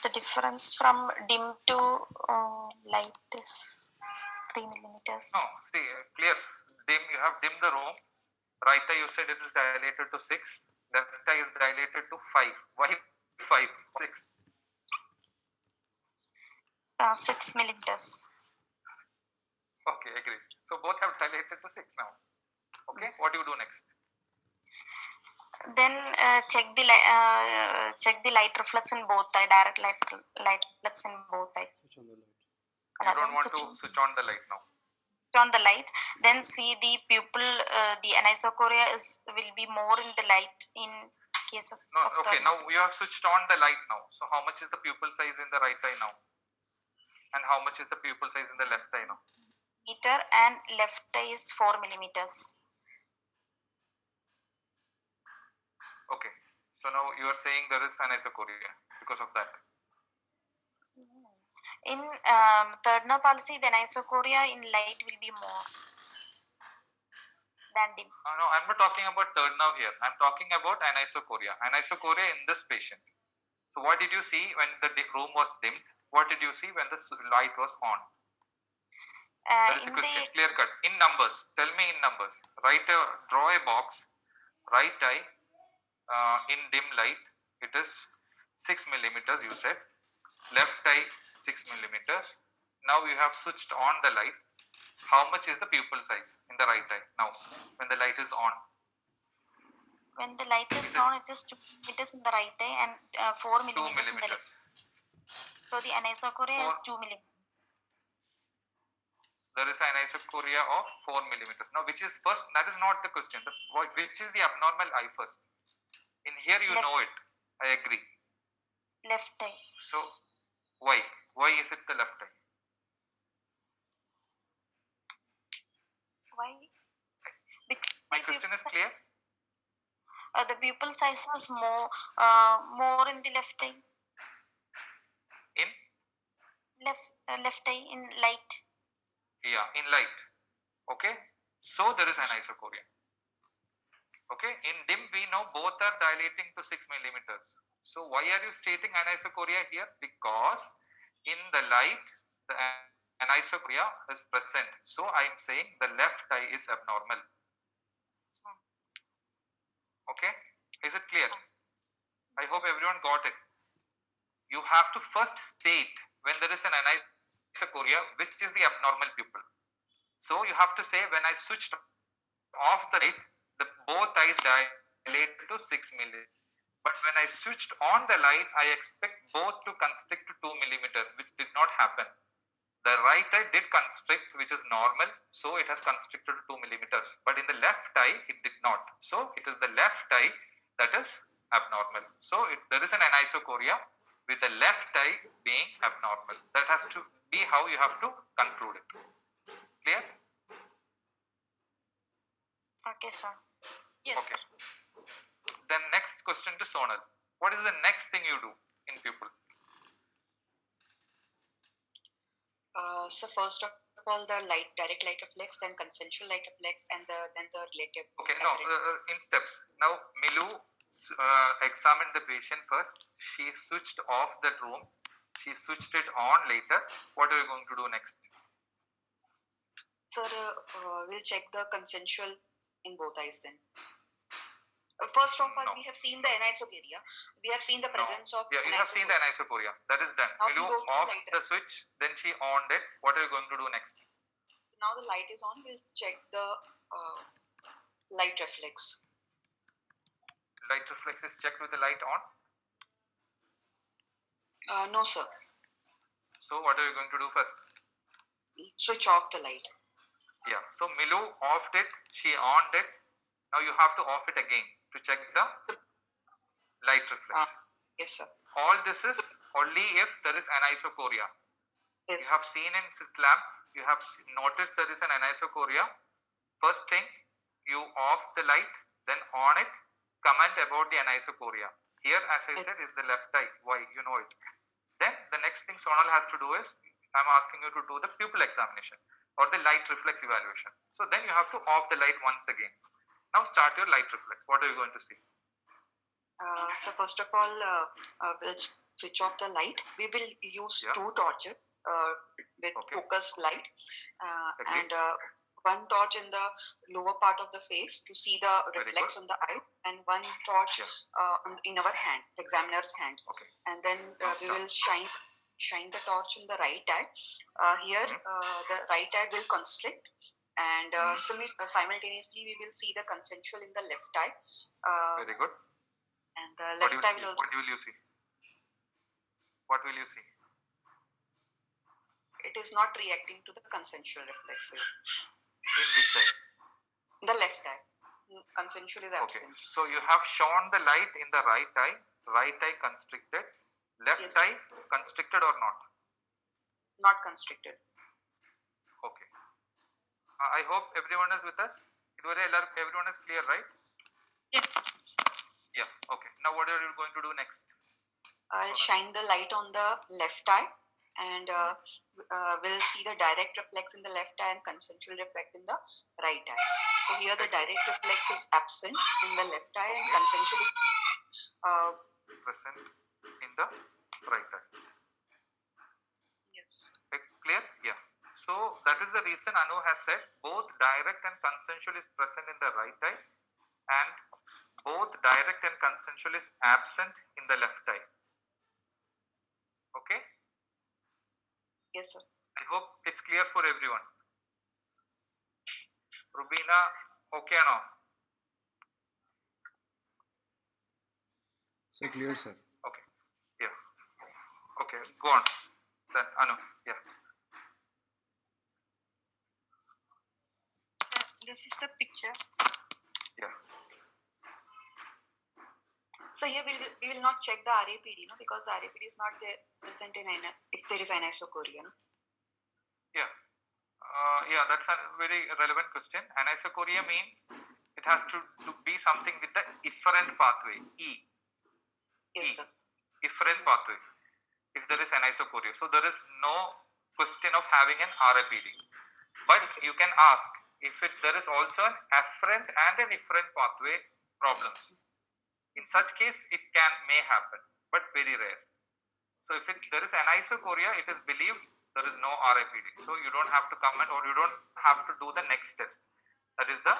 The difference from dim to light is 3 millimeters. No, see, clear. Dim, you have dimmed the room. Right eye, you said it is dilated to 6. Left eye is dilated to 5. Why 5? 6. 6 millimeters. Okay, agreed. So both have dilated to 6 now. Okay, what do you do next? Then check the light reflex in both eye. Direct light reflex in both eye. You don't want to switch on the light now. Switch on the light. Then see the pupil. The anisocoria will be more in the light in cases No, of okay, the. now you have switched on the light now. So how much is the pupil size in the right eye now? And how much is the pupil size in the left eye now? Meter and left eye is 4 millimeters. Okay, so now you are saying there is anisocoria because of that. In Turdner palsy, the anisocoria in light will be more than dim. No, I'm not talking about Turdner here. I'm talking about anisocoria. Anisocoria in this patient. So what did you see when the room was dimmed? What did you see when the light was on? That is a question, clear cut. In numbers, tell me in numbers. Draw a box. Right eye in dim light, it is 6 millimeters. You said. Left eye 6 millimeters. Now you have switched on the light. How much is the pupil size in the right eye now when the light is on? When the light is on, it is 2 millimeters in the right eye and 4 millimeters in the left. So the anisocoria is 2 millimeters. There is an anisocoria of 4 millimeters. Now, which is first? That is not the question. Which is the abnormal eye first? In here, you know it. I agree. Left eye. So, why? Why is it the left eye? Why? Because My question is clear. the pupil size is more in the left eye. In Left eye in light. in light. Okay, so there is anisocoria. Okay, in dim we know both are dilating to 6 millimeters. So why are you stating anisocoria here? Because in the light the anisocoria is present. So I am saying the left eye is abnormal. Okay, is it clear? I hope everyone got it. You have to first state when there is an anisocoria which is the abnormal pupil. So you have to say when I switched off the light, both eyes dilate to 6 millimeters. But when I switched on the light, I expect both to constrict to 2 millimeters, which did not happen. The right eye did constrict, which is normal, so it has constricted to 2 millimeters. But in the left eye, it did not. So it is the left eye that is abnormal. So there is an anisocoria with the left eye being abnormal. That has to be how you have to conclude it. Clear? Okay, sir. Yes. Okay. Then next question to Sonal. What is the next thing you do in pupil? So first of all, the direct light reflex, then consensual light reflex, and then the relative. Okay, no, in steps. Now, Milu examined the patient first. She switched off that room. She switched it on later. What are you going to do next? Sir, we'll check the consensual in both eyes then. First of all, No. we have seen the anisocoria. We have seen the presence of Yeah, you have seen the anisocoria. That is done. Now Milu we go to off light the switch, then she on it. What are you going to do next? Now the light is on. We'll check the light reflex. Light reflex is checked with the light on. No, sir. So what are you going to do first? Switch off the light. Yeah. So Milu offed it. She on it. Now you have to off it again to check the light reflex. Yes, sir. All this is only if there is anisocoria. Yes. You have seen in slit lamp, you have noticed there is an anisocoria. First thing, you off the light, then on it, comment about the anisocoria. Here, as I said, is the left eye. Why? You know it. Then the next thing Sonal has to do is, I'm asking you to do the pupil examination or the light reflex evaluation. So then you have to off the light once again. Now start your light reflex. What are you going to see? So first of all, we'll switch off the light. We will use two torches with focused light and one torch in the lower part of the face to see the reflex on the eye, and one torch in our hand, the examiner's hand. Okay. And then we will shine the torch in the right eye. Here, the right eye will constrict, and simultaneously we will see the consensual in the left eye. Very good. And the left eye will also. What will you see? What will you see? It is not reacting to the consensual reflex. In which eye? The left eye. Consensual is Okay. absent. So you have shone the light in the right eye constricted, left Yes. eye constricted or not? Not constricted. Okay. I hope everyone is with us. Everyone is clear, right? Yes. Yeah. Okay. Now what are you going to do next? I'll shine the light on the left eye, and we'll see the direct reflex in the left eye and consensual reflect in the right eye. So here the direct reflex is absent in the left eye, and consensual is Present in the right eye. yes. Clear? Yeah. So that is the reason Anu has said both direct and consensual is present in the right eye, and both direct and consensual is absent in the left eye. Okay? Yes, sir. I hope it's clear for everyone. Rubina, okay or no? So clear, sir. Okay. Yeah. Okay. Go on. Then Anu. Yeah. So this is the picture. Yeah. So here we will not check the RAPD, no, because the RAPD is not there present in if there is anisocoria. No? Yeah. Yeah, that's a very relevant question. Anisocoria means it has to be something with the efferent pathway, E. Yes, sir. Efferent pathway. If there is anisocoria, so there is no question of having an RAPD. But you can ask if there is also an afferent and an efferent pathway problems. In such case, it may happen, but very rare. So if there is anisocoria, it is believed there is no RAPD. So you don't have to comment or you don't have to do the next test. That is the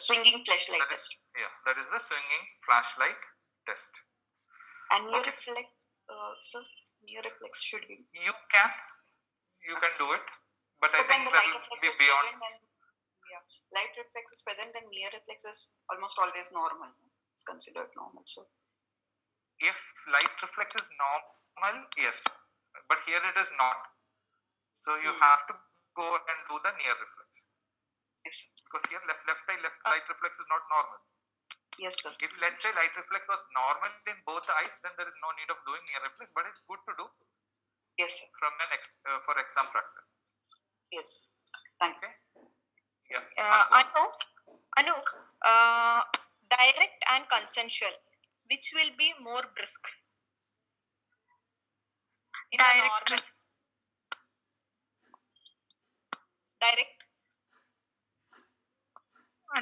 swinging flashlight test. Yeah, that is the swinging flashlight test. And near reflex, sir, near reflex should be. You can do it, but I think when the that light will reflex be is beyond. present, then light reflex is present, then near reflex is almost always normal. It's considered normal. So if light reflex is normal, yes, but here it is not. So you have to go and do the near reflex. Yes. Because here left light reflex is not normal. Yes, sir. If let's say light reflex was normal in both the eyes, then there is no need of doing near reflex, but it's good to do. Yes, sir. From for exam practice. Yes. Thank you. Yeah. Anu, direct and consensual, which will be more brisk? In Direct. Direct.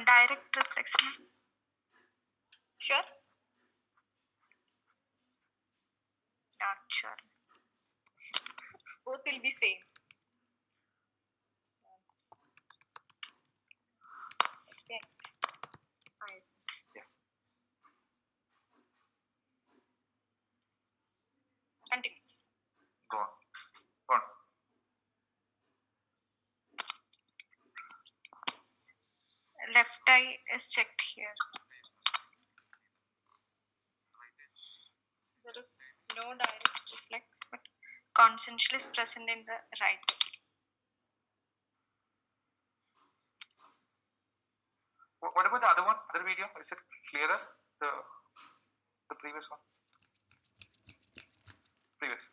Direct reflex. Sure. Not sure. Both will be same. Okay. Yeah. Continue. Go on. Left eye is checked here. There is no direct reflex, but Consensual is present in the right eye. What about the other one? Other video? Is it clearer? The previous one? Previous.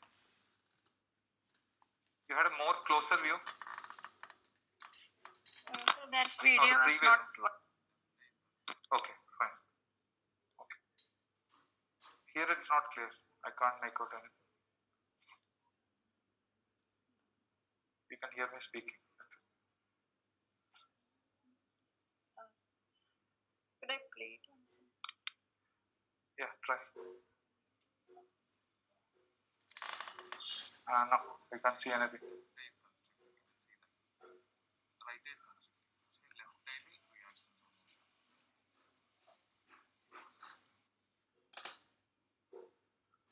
You had a more closer view. So that video was not. Okay, fine. Okay. Here it's not clear. I can't make out anything. You can hear me speaking. could I play it once? Yeah, try. No, I can't see anything.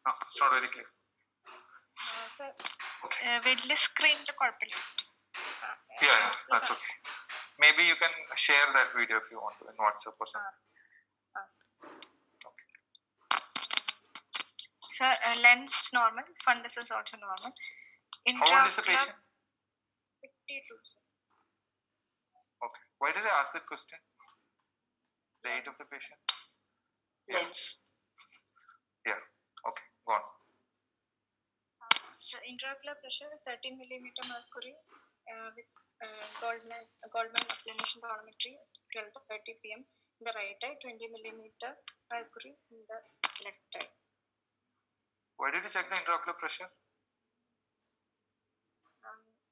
No, it's not very clear. Sir, വലിയ സ്ക്രീനിൽ കുഴപ്പമില്ല. Yeah, that's okay. Maybe you can share that video if you want to in WhatsApp or something. Sir, lens normal, fundus is also normal. How old is the patient? 52, sir. Okay. Why did I ask that question? The age of the patient? Lens. Yeah. Okay. Go on. The intraocular pressure 13 millimeter mercury with Goldman applanation tonometry 12:30 p.m. in the right eye, 20 millimeter mercury in the left eye. Why did you check the intraocular pressure?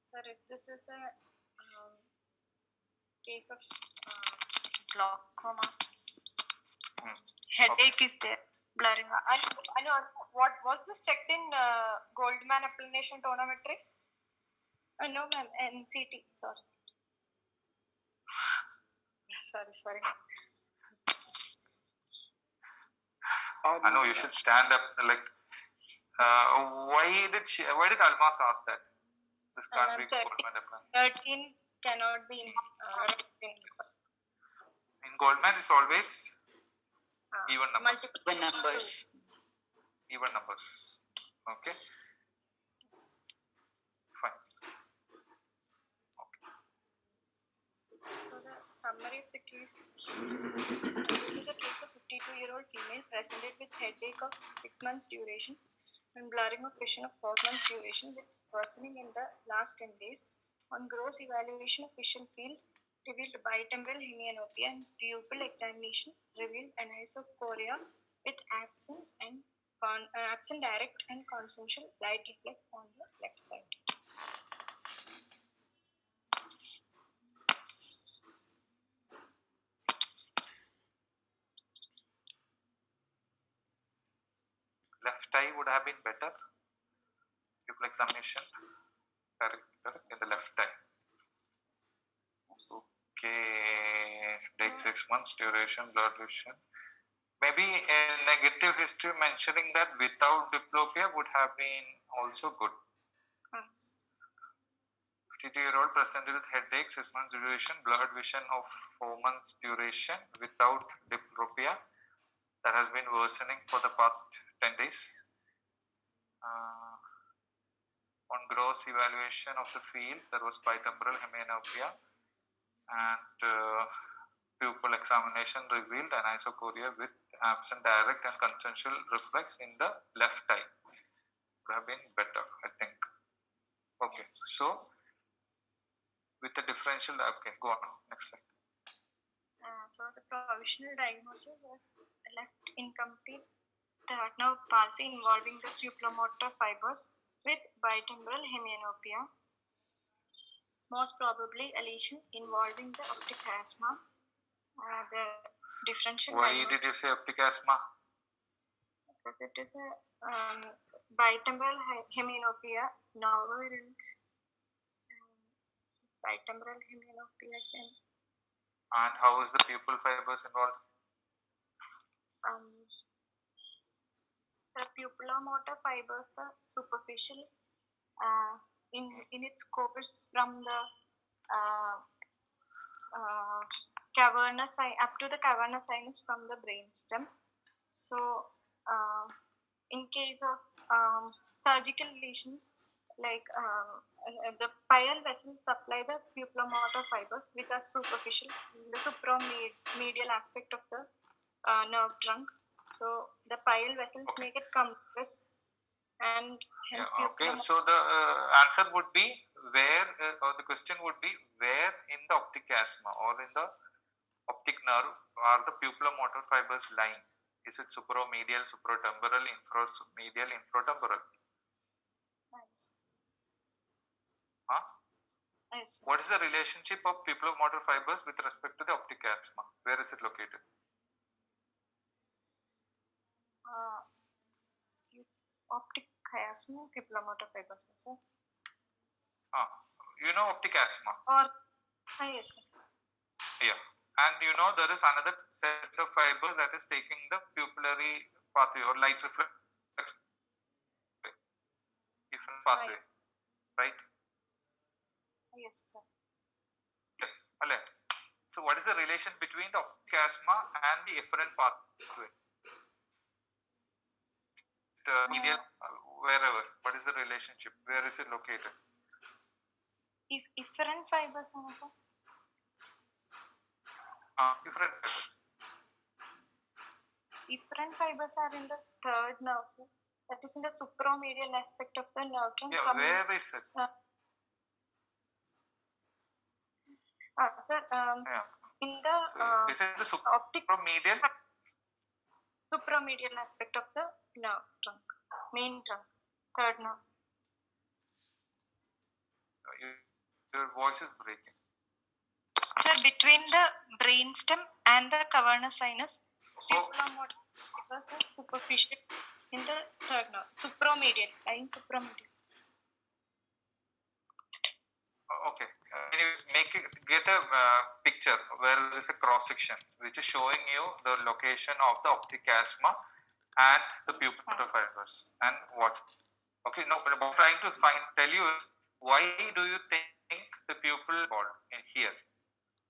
Sir, if this is a case of glaucoma, Headache is there, blurring. I know. What was this checked in Goldman applanation tonometry? no ma'am, NCT, sorry. Sorry. I know you should stand up. Like, why did Almas ask that? This can't be Goldman apply. 13 cannot be In Goldman, it's always even numbers. multiple numbers. Even numbers. Okay. Fine. Okay. So the summary of the case. This is a case of 52-year-old female presented with headache of 6 months duration and blurring of vision of 4 months duration with worsening in the last 10 days. On gross evaluation of visual field revealed bitemporal hemianopia and pupil examination revealed anisocoria with absent direct and consensual light reflect on the left side. Left eye would have been better. Pupil examination, correct, in the left eye. Okay, take 6 months duration, blurred vision. Maybe a negative history mentioning that without diplopia would have been also good. 52-year-old presented with headache, 6 months duration, blurred vision of 4 months duration without diplopia. That has been worsening for the past 10 days. On gross evaluation of the field, there was bitemporal hemianopia and pupil examination revealed anisocoria with absent direct and consensual reflex in the left eye. Would have been better, I think. Okay, so with the differential, okay, go on, next slide. So the provisional diagnosis was left incomplete retinal palsy involving the pupillomotor fibers with bitemporal hemianopia. Most probably a lesion involving the optic chiasma. The differential Why diagnosis, did you say optic chiasma? because it is a bitemporal hemianopia. Novel bitemporal hemianopia can. And how is the pupil fibers involved? The pupillomotor fibers are superficial in its course from the cavernous up to the cavernous sinus from the brainstem. So, in case of surgical lesions, like the pial vessels supply the pupillomotor fibers, which are superficial, the supromedial aspect of the nerve trunk. So the pial vessels make it compress, and hence okay, so the answer would be where, or the question would be where in the optic chiasma or in the optic nerve are the pupillomotor fibers lying? Is it supromedial, supratemporal, inframedial, infratemporal? Nice. Huh? Yes. What is the relationship of pupillomotor fibers with respect to the optic chiasma? Where is it located? Optic chiasma, pupillomotor fibers, sir. You know optic chiasma? Or yes, sir. Yeah. And you know there is another set of fibers that is taking the pupillary pathway or light reflex different pathway, right? Yes, sir. Okay. So what is the relation between the optic chiasma and the efferent pathway? Medial, wherever. What is the relationship? Where is it located? Efferent fibers, sir. Efferent fibers. Efferent fibers are in the third nerve, sir. That is in the supromedial aspect of the nerve trunk. Yeah, where is it? Sir, in the is it the optic supromedial? Supromedial aspect of the nerve trunk, main trunk, third nerve. Your voice is breaking. Sir, between the brainstem and the cavernous sinus, pupillomotor fibers are superficial in the third nerve, supromedial, lying supromedial. Okay. Anyways, get a picture where there is a cross section which is showing you the location of the optic chiasma and the pupillomotor fibers and what's okay. No, but what I'm trying to tell you is why do you think the pupil involved in here?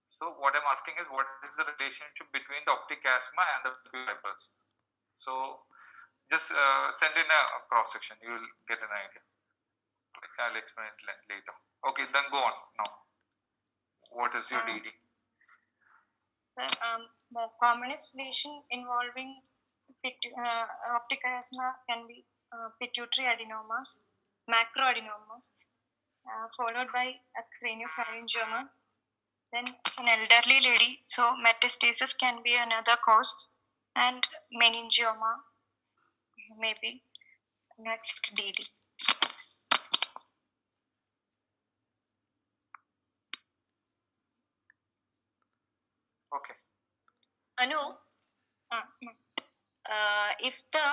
So what I'm asking is what is the relationship between the optic chiasma and the pupil fibers? So just send in a cross section, you will get an idea. I'll explain it later. Okay, then go on now. What is your DD? The commonest lesion involving optic chiasma can be pituitary adenomas, macroadenomas, followed by a craniopharyngioma. Then it's an elderly lady, so metastasis can be another cause, and meningioma maybe next DD. Okay. Anu, Mm. if the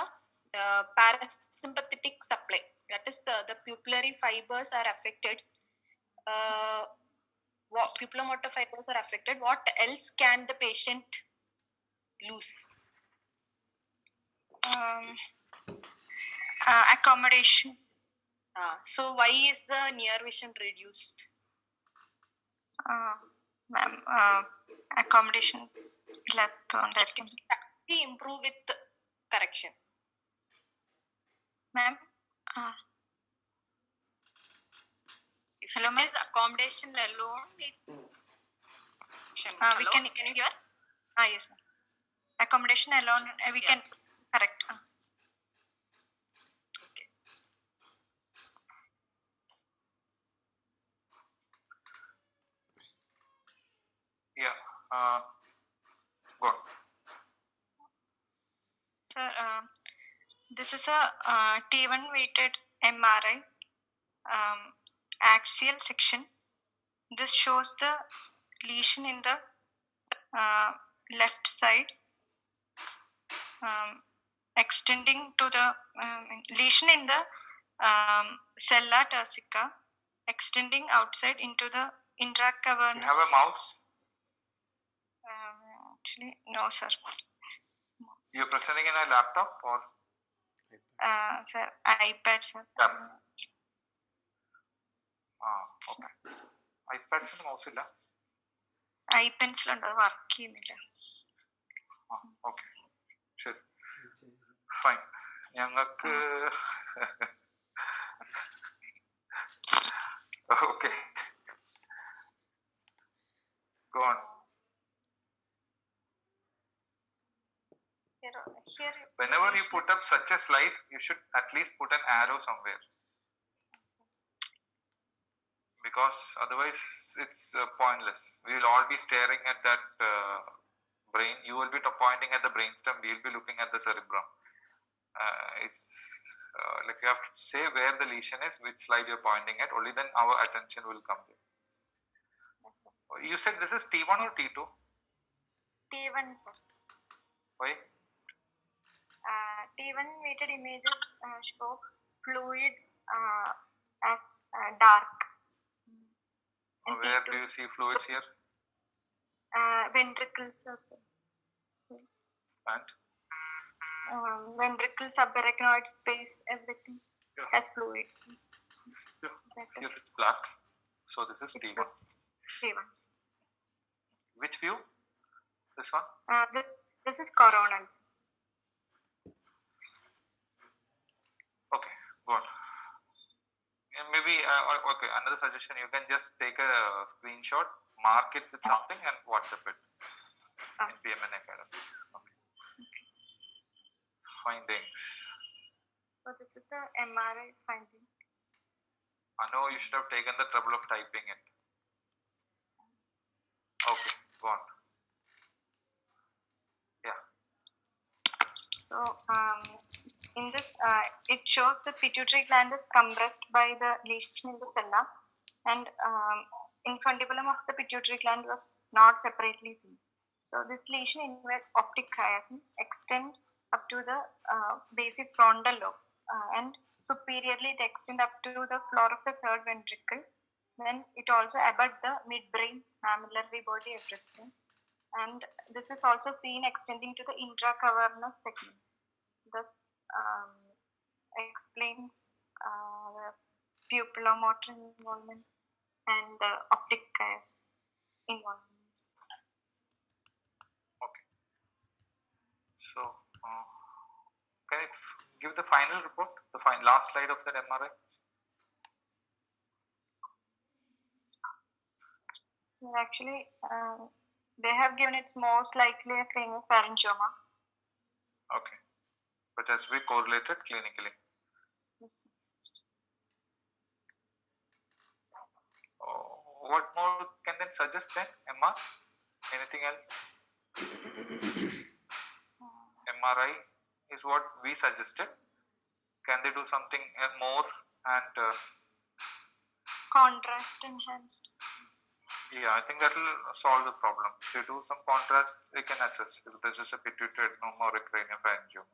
parasympathetic supply, that is the pupillary fibers are affected, what pupillomotor fibers are affected, what else can the patient lose? Accommodation. So why is the near vision reduced? Ma'am, accommodation ഇല്ലാത്തതുകൊണ്ടായിരിക്കും. We improve with correction. Ma'am, If hello, it ma'am. is accommodation alone, we can you hear? Yes, ma'am. Accommodation alone, we can correct. Okay. Yeah. Go on. Sir, this is a T1 weighted MRI axial section. This shows the lesion in the left side, extending to the lesion in the sella turcica, extending outside into the You intracavernous. have a mouse? Actually, no, sir. You're presenting in a laptop or? Sir, iPad, sir. Yeah. Okay. iPads mouse ഇല്ല? iPencil ഉണ്ട്, work ചെയ്യുന്നില്ല. Okay, ശരി, fine. ഞങ്ങൾക്ക് okay, go on. Here, Whenever you put up such a slide, you should at least put an arrow somewhere, because otherwise it's pointless. We will all be staring at that brain. You will be pointing at the brainstem, we will be looking at the cerebrum. It's like you have to say where the lesion is, which slide you're pointing at, only then our attention will come there. You said this is T1 or T2? T1, sir. Why? T1 weighted images show fluid as dark. And Where T2, do you see fluids here? ventricles also. And Ventricle, subarachnoid space, everything has fluid. here it's black. So this is T1. T1. Which view? This one? This is coronal. Okay, go on. And maybe, okay, another suggestion, you can just take a screenshot, mark it with something and WhatsApp it in PMN Academy. Okay. Findings. So this is the MRI finding. I know you should have taken the trouble of typing it. Okay, go on. Yeah. So in this, it shows the pituitary gland is compressed by the lesion in the sella, and infundibulum of the pituitary gland was not separately seen. So this lesion invade optic chiasm, extend up to the basic frontal lobe, and superiorly it extend up to the floor of the third ventricle. Then it also abut the midbrain, mammillary body, everything. And this is also seen extending to the intracavernous segment. Thus explains the pupillomotor involvement and the optic chiasm involvement. Okay. So, can you give the final report, the last slide of that MRI? Well, actually, they have given it's most likely a craniopharyngioma. Okay. But has been correlated clinically. Yes. what more can they suggest then, Emma? Anything else? MRI is what we suggested. Can they do something more and Contrast enhanced. yeah, I think that will solve the problem. If they do some contrast, they can assess if this is a pituitary adenoma or a craniopharyngioma.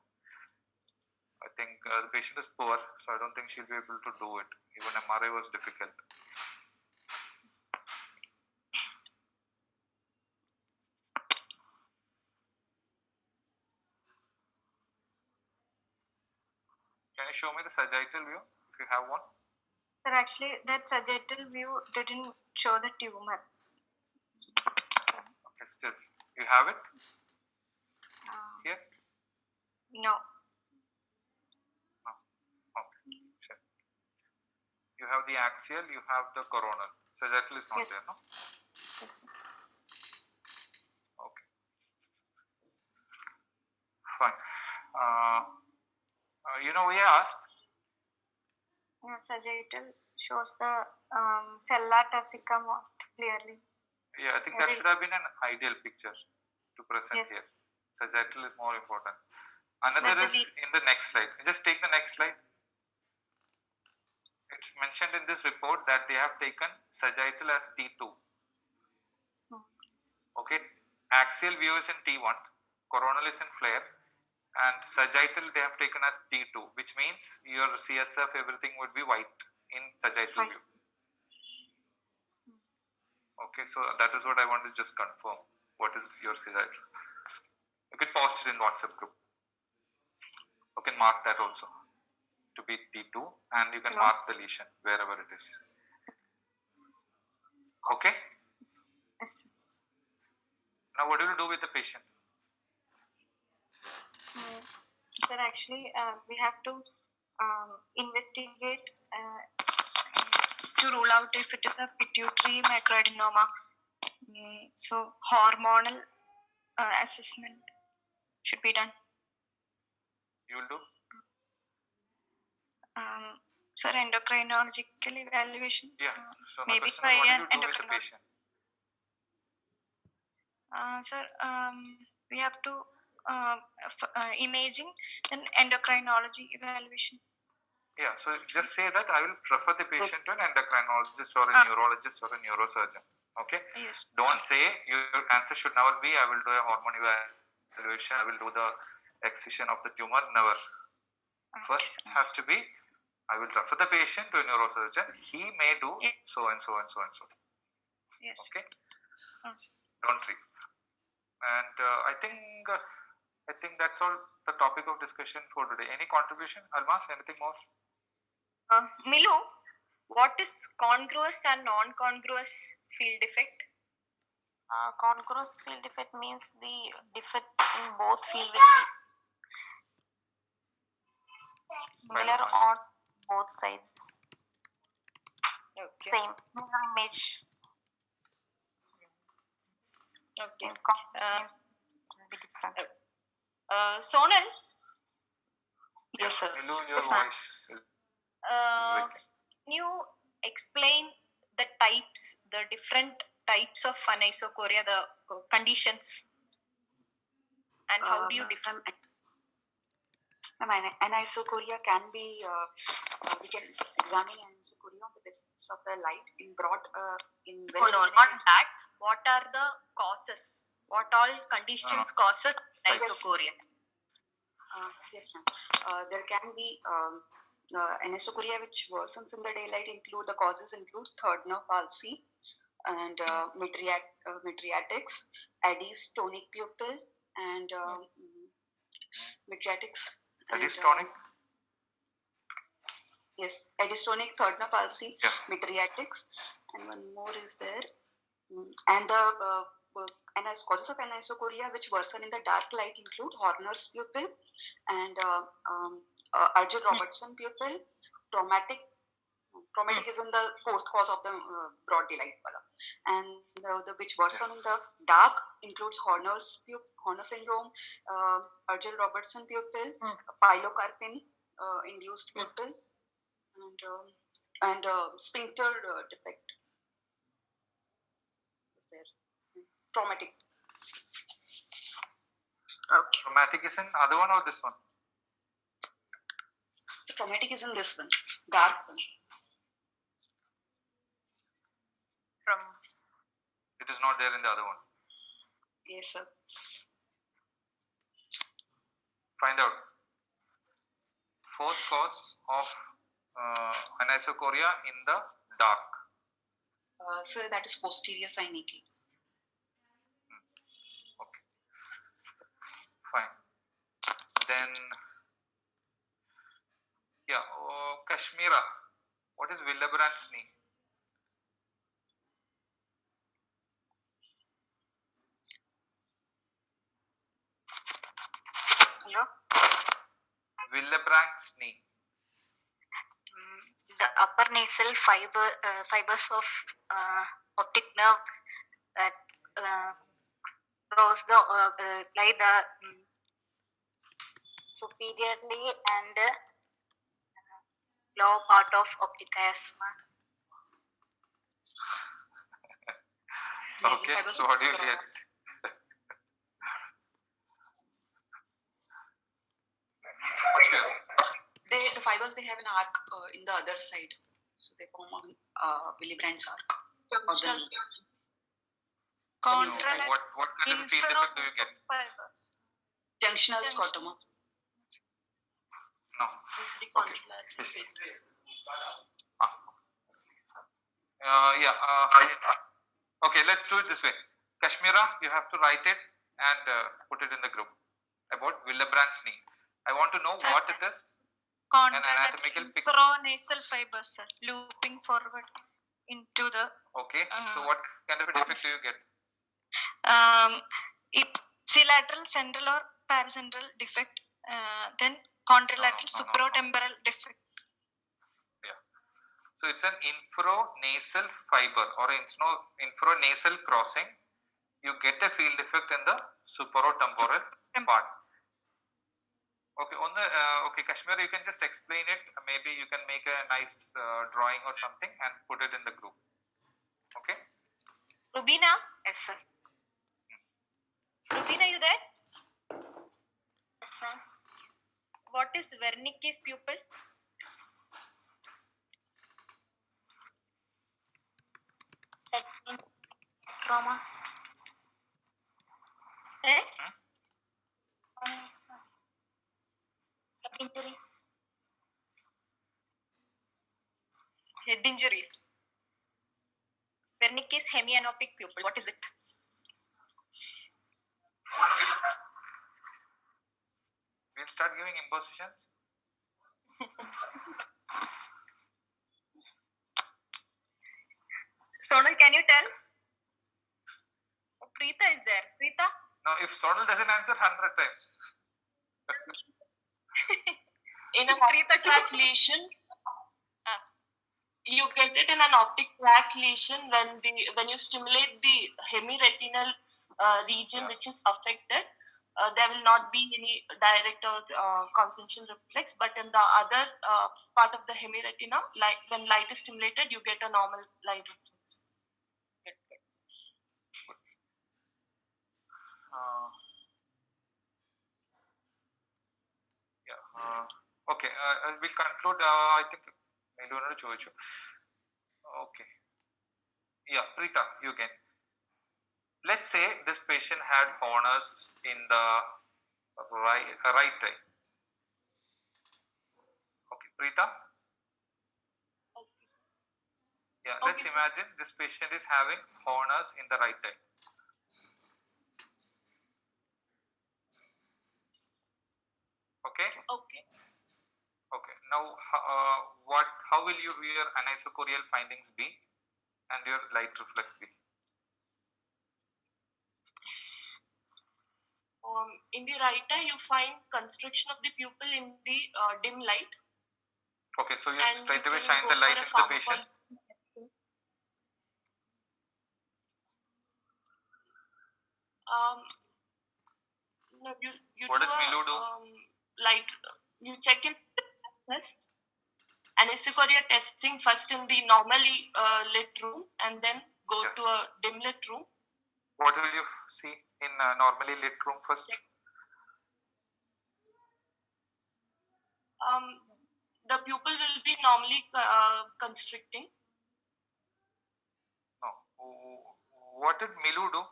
I think the patient is poor, so I don't think she'll be able to do it. Even MRI was difficult. Can you show me the sagittal view if you have one? Sir, actually, that sagittal view didn't show the tumor. Okay, still. You have it here? No. Okay, sure. You have the axial, you have the coronal. Sagittal is not Yes. there, no? Yes, sir. Okay. Fine. We asked. Sagittal shows the cellular tussica more clearly. Yeah, I think that should have been an ideal picture to present Yes. here. Sagittal is more important. Another But is in the next slide. Just take the next slide. It's mentioned in this report that they have taken sagittal as T2. Okay. Axial view is in T1, coronal is in flare, and sagittal they have taken as T2, which means your CSF, everything would be white in sagittal view. Okay, so that is what I want to just confirm. What is your sagittal? You can post it in WhatsApp group. You can mark that also to be T2, and you can mark the lesion wherever it is. Okay. Yes. Now, what do you do with the patient? Sir, actually, we have to investigate to rule out if it is a pituitary macroadenoma. So, hormonal assessment should be done. You will do? Sir, endocrinological evaluation. Yeah. So my maybe question by is, what an do you do with the endocrinologist. patient? Sir, we have to imaging and endocrinology evaluation. Yeah. So just say that I will refer the patient to an endocrinologist or a neurologist or a neurosurgeon. Okay. Yes. Don't say your answer should never be I will do a hormone evaluation. I will do the excision of the tumor. Never. First has to be I will refer the patient to a neurosurgeon. He may do so and so and so and so. Yes. Okay. Yes. Don't treat. And I think that's all the topic of discussion for today. Any contribution, Almas? Anything more? Milu, what is congruous and non-congruous field defect? Congruous field defect means the defect in both field will be similar on both sides. Okay. Same mirror image. Okay. In congruous means it will be different. Sonal, Yes, sir. Milu, your Yes, ma'am. voice is can you explain the types, the different types of anisocoria, the conditions, and how do you define? Anisocoria can be, we can examine anisocoria on the basis of the light in broad, in No, not that. What are the causes? What all conditions causes anisocoria? Yes, ma'am. There can be anisocoria which worsens in the daylight. The causes include third nerve palsy and mydriatics, Addy's tonic pupil, and mydriatics. Addy's tonic? Yes, Addy's tonic, third nerve palsy, Yeah. mydriatics, and one more is there. And the causes of anisocoria which worsen in the dark light include Horner's pupil and Argyll Robertson pupil. Traumatic is in the fourth cause of the broad daylight color, and the which worsen in the dark includes Horner syndrome, Argyll Robertson pupil, pilocarpine induced pupil, and sphincter defect. Chromatic. Okay. Chromatic is in other one or this one? So chromatic is in this one, dark one. From It is not there in the other one. Yes, sir. Find out. Fourth cause of anisocoria in the dark. So that is posterior synechial. Okay. Fine. Then, yeah, Kashmira. What is Willebrand's knee? hello. Willebrand's knee. The upper nasal fibers of optic nerve that cross the lie the superiorly and lower part of optic chiasma. Nasal Okay, fibers so what do you cross. get? What's your? The fibers they have an arc in the other side, so they form a Willebrand's arc. Or the Contralateral What kind of a field effect do you get? fibers. junctional scotoma. No. The Okay. contralateral Yes. bit. Okay, let's do it this way. Kashmira, you have to write it and put it in the group about Willebrand's knee. I want to know what it is. anatomical Contralateral picture. infronasal fibers, sir, looping forward into the Okay, so what kind of a defect do you get? ipsilateral central or paracentral defect, then contralateral No. supratemporal defect. So it's an infronasal fiber or infronasal crossing. You get a field effect in the superotemporal part. Okay, okay, Kashmir, you can just explain it. Maybe you can make a nice drawing or something and put it in the group. Okay. Rubina? Yes, sir. Rubina, you there? Yes, ma'am. What is Wernicke's pupil? Trauma. Eh? Injury. Head injury. Wernicke's hemianopic pupil. What is it? We'll start giving impositions. Sonal, can you tell? Oh, Preeta is there. Preeta? Now, if Sonal doesn't answer 100 times. In a Preeta too. tract lesion, you get it in an optic tract lesion when you stimulate the hemiretinal region which is affected. There will not be any direct or concentric reflex, but in the other part of the hemiretina, when light is stimulated, you get a normal light reflex. Okay, we'll conclude. I think I don't know. Okay. Yeah, Preeta, you can. Let's say this patient had Horner's in the right eye. Okay, Preeta? Yeah, let's Okay, sir. imagine this patient is having Horner's in the right eye. Okay? Okay. Okay. Now, how will your anisocorial findings be and your light reflex be? In the right eye, you find constriction of the pupil in the dim light. Okay, so you And straight you away can shine go the light for a into the patient. No, you What do did Milu do? light. You check in first. Anisocorial testing first in the normally lit room, and then go Yeah. to a dim lit room. What will you see in normally lit room first? The pupil will be normally constricting. No. What did Milu do?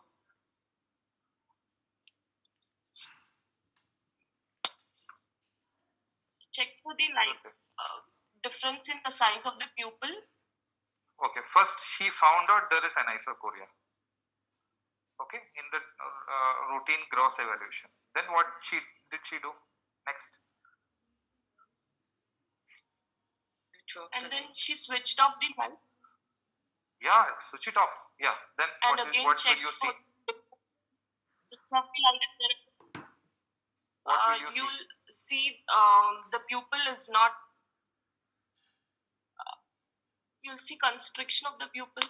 Check for the light difference in the size of the pupil. Okay, first she found out there is anisocoria. Okay, in the routine gross evaluation. Then what did she do next? And then she switched off the light. Yeah, switch it off. Yeah, then And what again will check you see? switch off the light. What will you see? You'll see the pupil is not. You'll see constriction of the pupil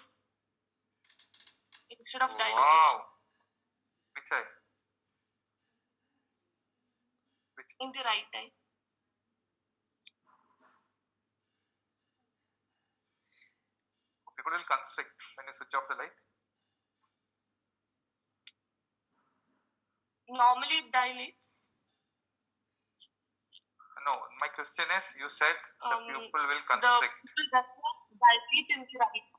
instead of dilatation. Wow. Which eye? In the right eye. People will constrict when you switch off the light. Normally it dilates. No, my question is, you said the pupil will The constrict. pupil does not dilate in the right eye.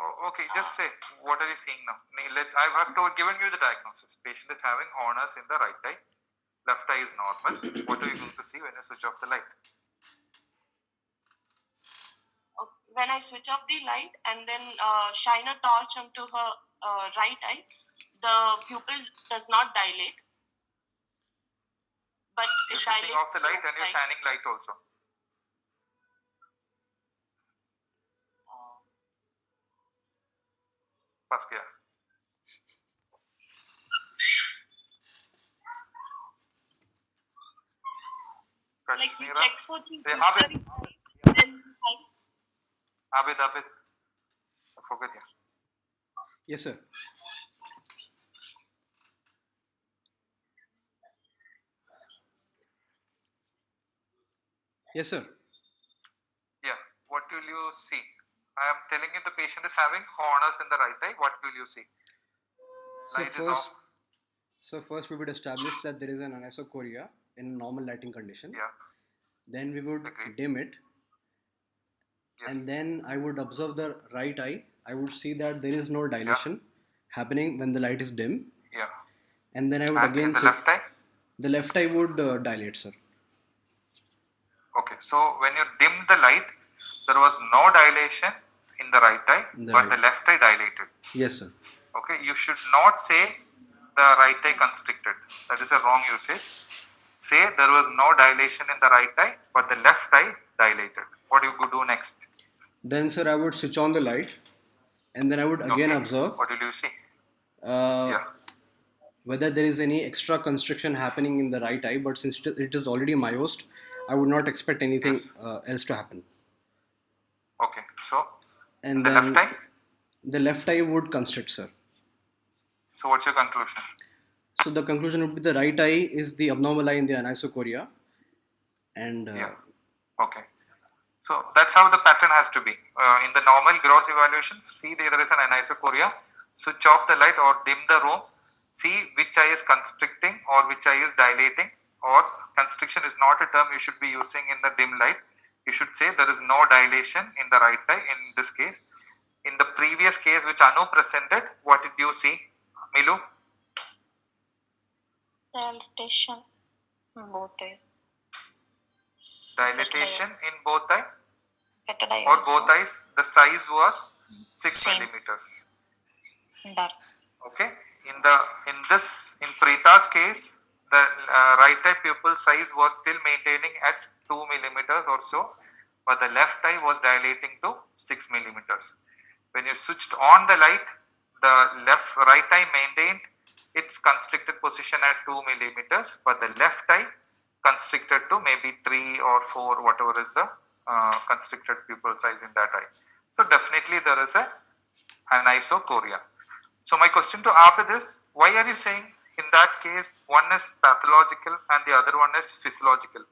Oh, okay, just say, what are you seeing now? I have given you the diagnosis. Patient is having horners in the right eye. Left eye is normal. What are you going to see when you switch off the light? When I switch off the light and then shine a torch onto her right eye, the pupil does not dilate. But You're it switching dilates off the light and you're outside. shining light also. First gear. Like you check for the Abid. then Abid. I forget you. Yes, sir. Yes, sir. Yeah. What will you see? I am telling you the patient is having horners in the right eye. What will you see? Light is off. So first we would establish that there is an anisocoria in normal lighting condition. Yeah. Then we would Agreed. dim it. Yes. And then I would observe the right eye. I would see that there is no dilation happening when the light is dim. Yeah. And then I would And again in the see left eye? the left eye would dilate, sir. Okay. So when you dim the light, there was no dilation in the right eye, but the left eye dilated. Yes, sir. Okay. You should not say the right eye constricted. That is a wrong usage. Say there was no dilation in the right eye, but the left eye dilated. What do you do next? Then, sir, I would switch on the light, and then I would again observe What will you see? whether there is any extra constriction happening in the right eye. But since it is already myosed, I would not expect anything else to happen. Okay. So And the then left eye? the left eye would constrict, sir. So what's your conclusion? So the conclusion would be the right eye is the abnormal eye in the anisocoria, and Okay. So that's how the pattern has to be. In the normal gross evaluation, see there is an anisocoria, switch off the light or dim the room, see which eye is constricting or which eye is dilating, or constriction is not a term you should be using in the dim light. You should say there is no dilation in the right eye in this case. In the previous case which Anu presented, what did you see, Milu? Dilatation in both eye. Dilatation in both eye Affected eye or also. both eyes, the size was 6 Same. millimeters. Dark. Okay, in Preeta's case, the right eye pupil size was still maintaining at 2 millimeters or so, but the left eye was dilating to 6 millimeters. When you switched on the light, the right eye maintained its constricted position at 2 millimeters, but the left eye constricted to maybe 3 or 4, whatever is the constricted pupil size in that eye. So definitely there is an anisocoria. So my question to Abid is, why are you saying in that case one is pathological and the other one is physiological?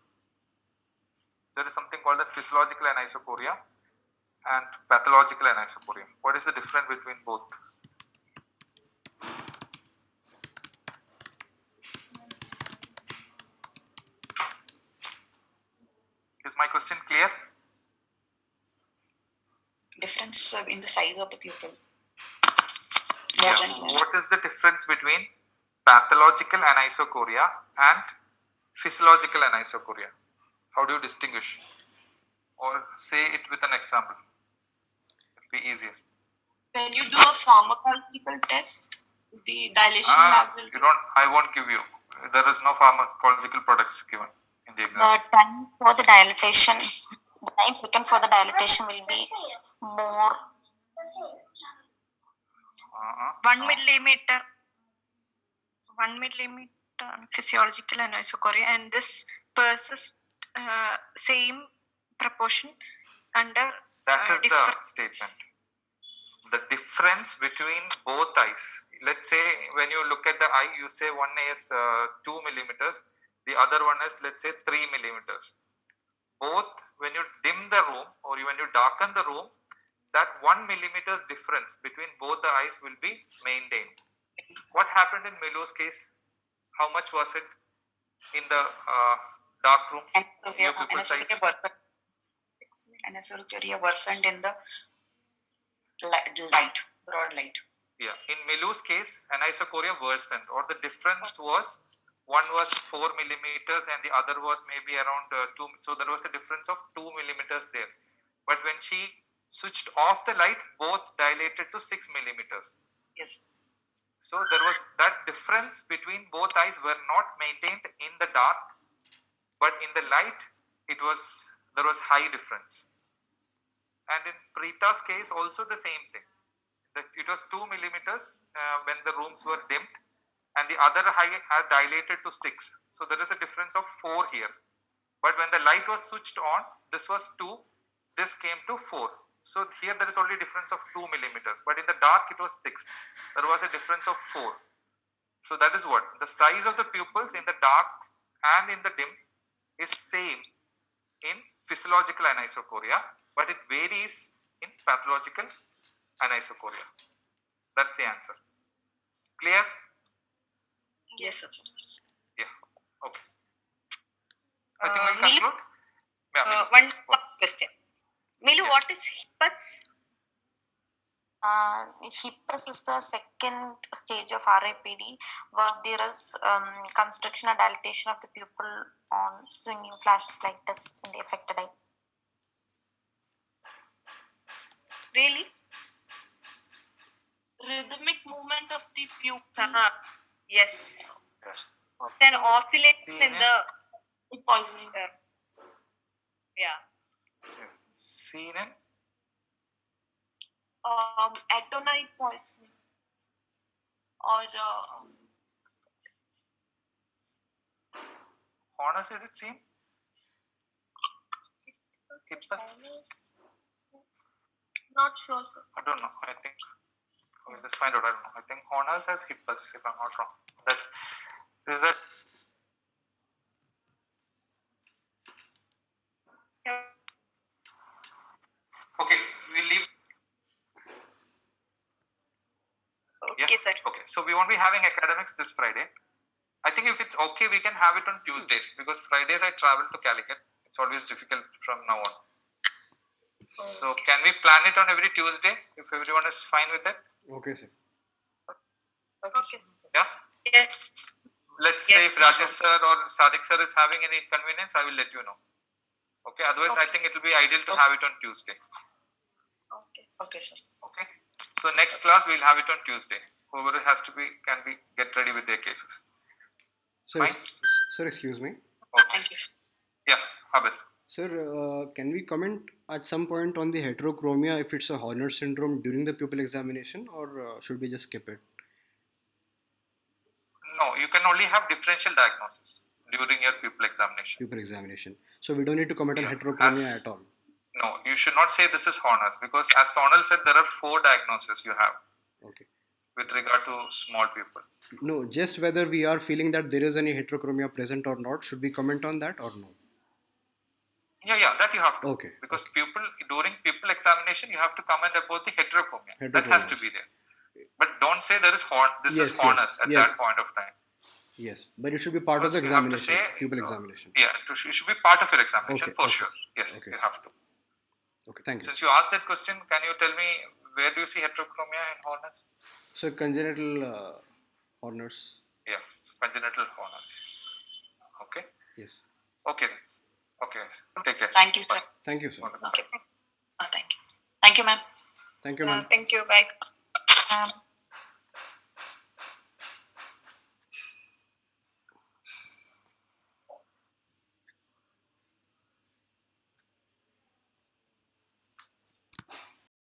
There is something called as physiological anisocoria and pathological anisocoria. What is the difference between both? Is my question clear? Difference in the size of the pupil. Yeah. What is the difference between pathological anisocoria and physiological anisocoria? How do you distinguish? Or say it with an example. It'll be easier. When you do a pharmacological test, the dilation lag will You don't. I won't give you. There is no pharmacological products given in the The exam. time for the dilatation, the time taken for the dilatation will be more. 1 millimeter. 1 millimeter on physiological anisocoria, and this persists same proportion under That is the different. statement. The difference between both eyes. Let's say when you look at the eye, you say one is 2 millimeters, the other one is, let's say, 3 millimeters. Both, when you dim the room or when you darken the room, that 1 millimeter's difference between both the eyes will be maintained. What happened in Milu's case? How much was it in the dark room? Anisocoria worsened in the light, broad light. Yeah, in Milu's case, anisocoria worsened, or the difference was one was 4 millimeters and the other was maybe around 2. So there was a difference of 2 millimeters there. But when she switched off the light, both dilated to 6 millimeters. Yes. So there was that difference between both eyes were not maintained in the dark, but in the light, there was high difference. And in Preeta's case, also the same thing. It was 2 millimeters when the rooms were dimmed, and the other eye had dilated to 6. So there is a difference of 4 here. But when the light was switched on, this was 2, this came to 4. So here there is only difference of 2 millimeters, but in the dark it was 6. There was a difference of 4. So that is what the size of the pupils in the dark and in the dim is same in physiological anisocoria, but it varies in pathological anisocoria. That's the answer. Clear? Yes, sir. Yeah. Okay. I think we'll conclude. Yeah, One question. Milu, what is hippus? Hippus is the second stage of RAPD, where there is constriction and dilatation of the pupil on swinging flashlight test in the affected eye. Really? rhythmic movement of the pupil. Yes. Then oscillation in the Poisoning. yeah. Seen in Atonite poisoning. Or Horners, is it seen? Hippus? not sure, sir. I don't know. I think we'll just find out. I don't know. I think Horners has hippus, if I'm not wrong. Is that okay? We'll leave. Okay, sir. Okay, so we won't be having academics this Friday. I think if it's okay, we can have it on Tuesdays, because Fridays I travel to Calicut. It's always difficult from now on. So can we plan it on every Tuesday if everyone is fine with it? Okay, sir. Okay. Yeah. Yes. Let's say Yes. if Rajesh sir or Sadiq sir is having any inconvenience, I will let you know. Okay. Otherwise, I think it will be ideal to have it on Tuesday. Okay, sir. Okay. So next class we'll have it on Tuesday. Whoever has to be can be get ready with their cases. Sir, Fine. sir, excuse me. Okay. Thank you. Yeah, Abid. Sir, can we comment at some point on the heterochromia if it's a Horner syndrome during the pupil examination, or should we just skip it? No, you can only have differential diagnosis during your pupil examination. Pupil examination. So we don't need to comment on Yeah, heterochromia as- at all. No, you should not say this is Horner's, because as Sonal said, there are 4 diagnoses you have Okay. with regard to small pupil. No, just whether we are feeling that there is any heterochromia present or not. Should we comment on that or no? Yeah, that you have to. Okay. Because during pupil examination, you have to comment about the heterochromia. That has to be there. But don't say there is this is Horner's at that point of time. Yes, but it should be part of the First you have to examination, say, pupil examination. Yeah, it should be part of your examination Okay, for okay, sure. Yes, okay. you have to. Okay, thank you. Since you asked that question, can you tell me where do you see heterochromia in Horner's? So congenital Horner's. Yeah, congenital Horner's. Okay. Yes. Okay. Okay. Take care. Thank you, sir. Bye. Thank you, sir. Okay. Okay. Thank you. Thank you, ma'am. Thank you, ma'am. Thank you. Bye.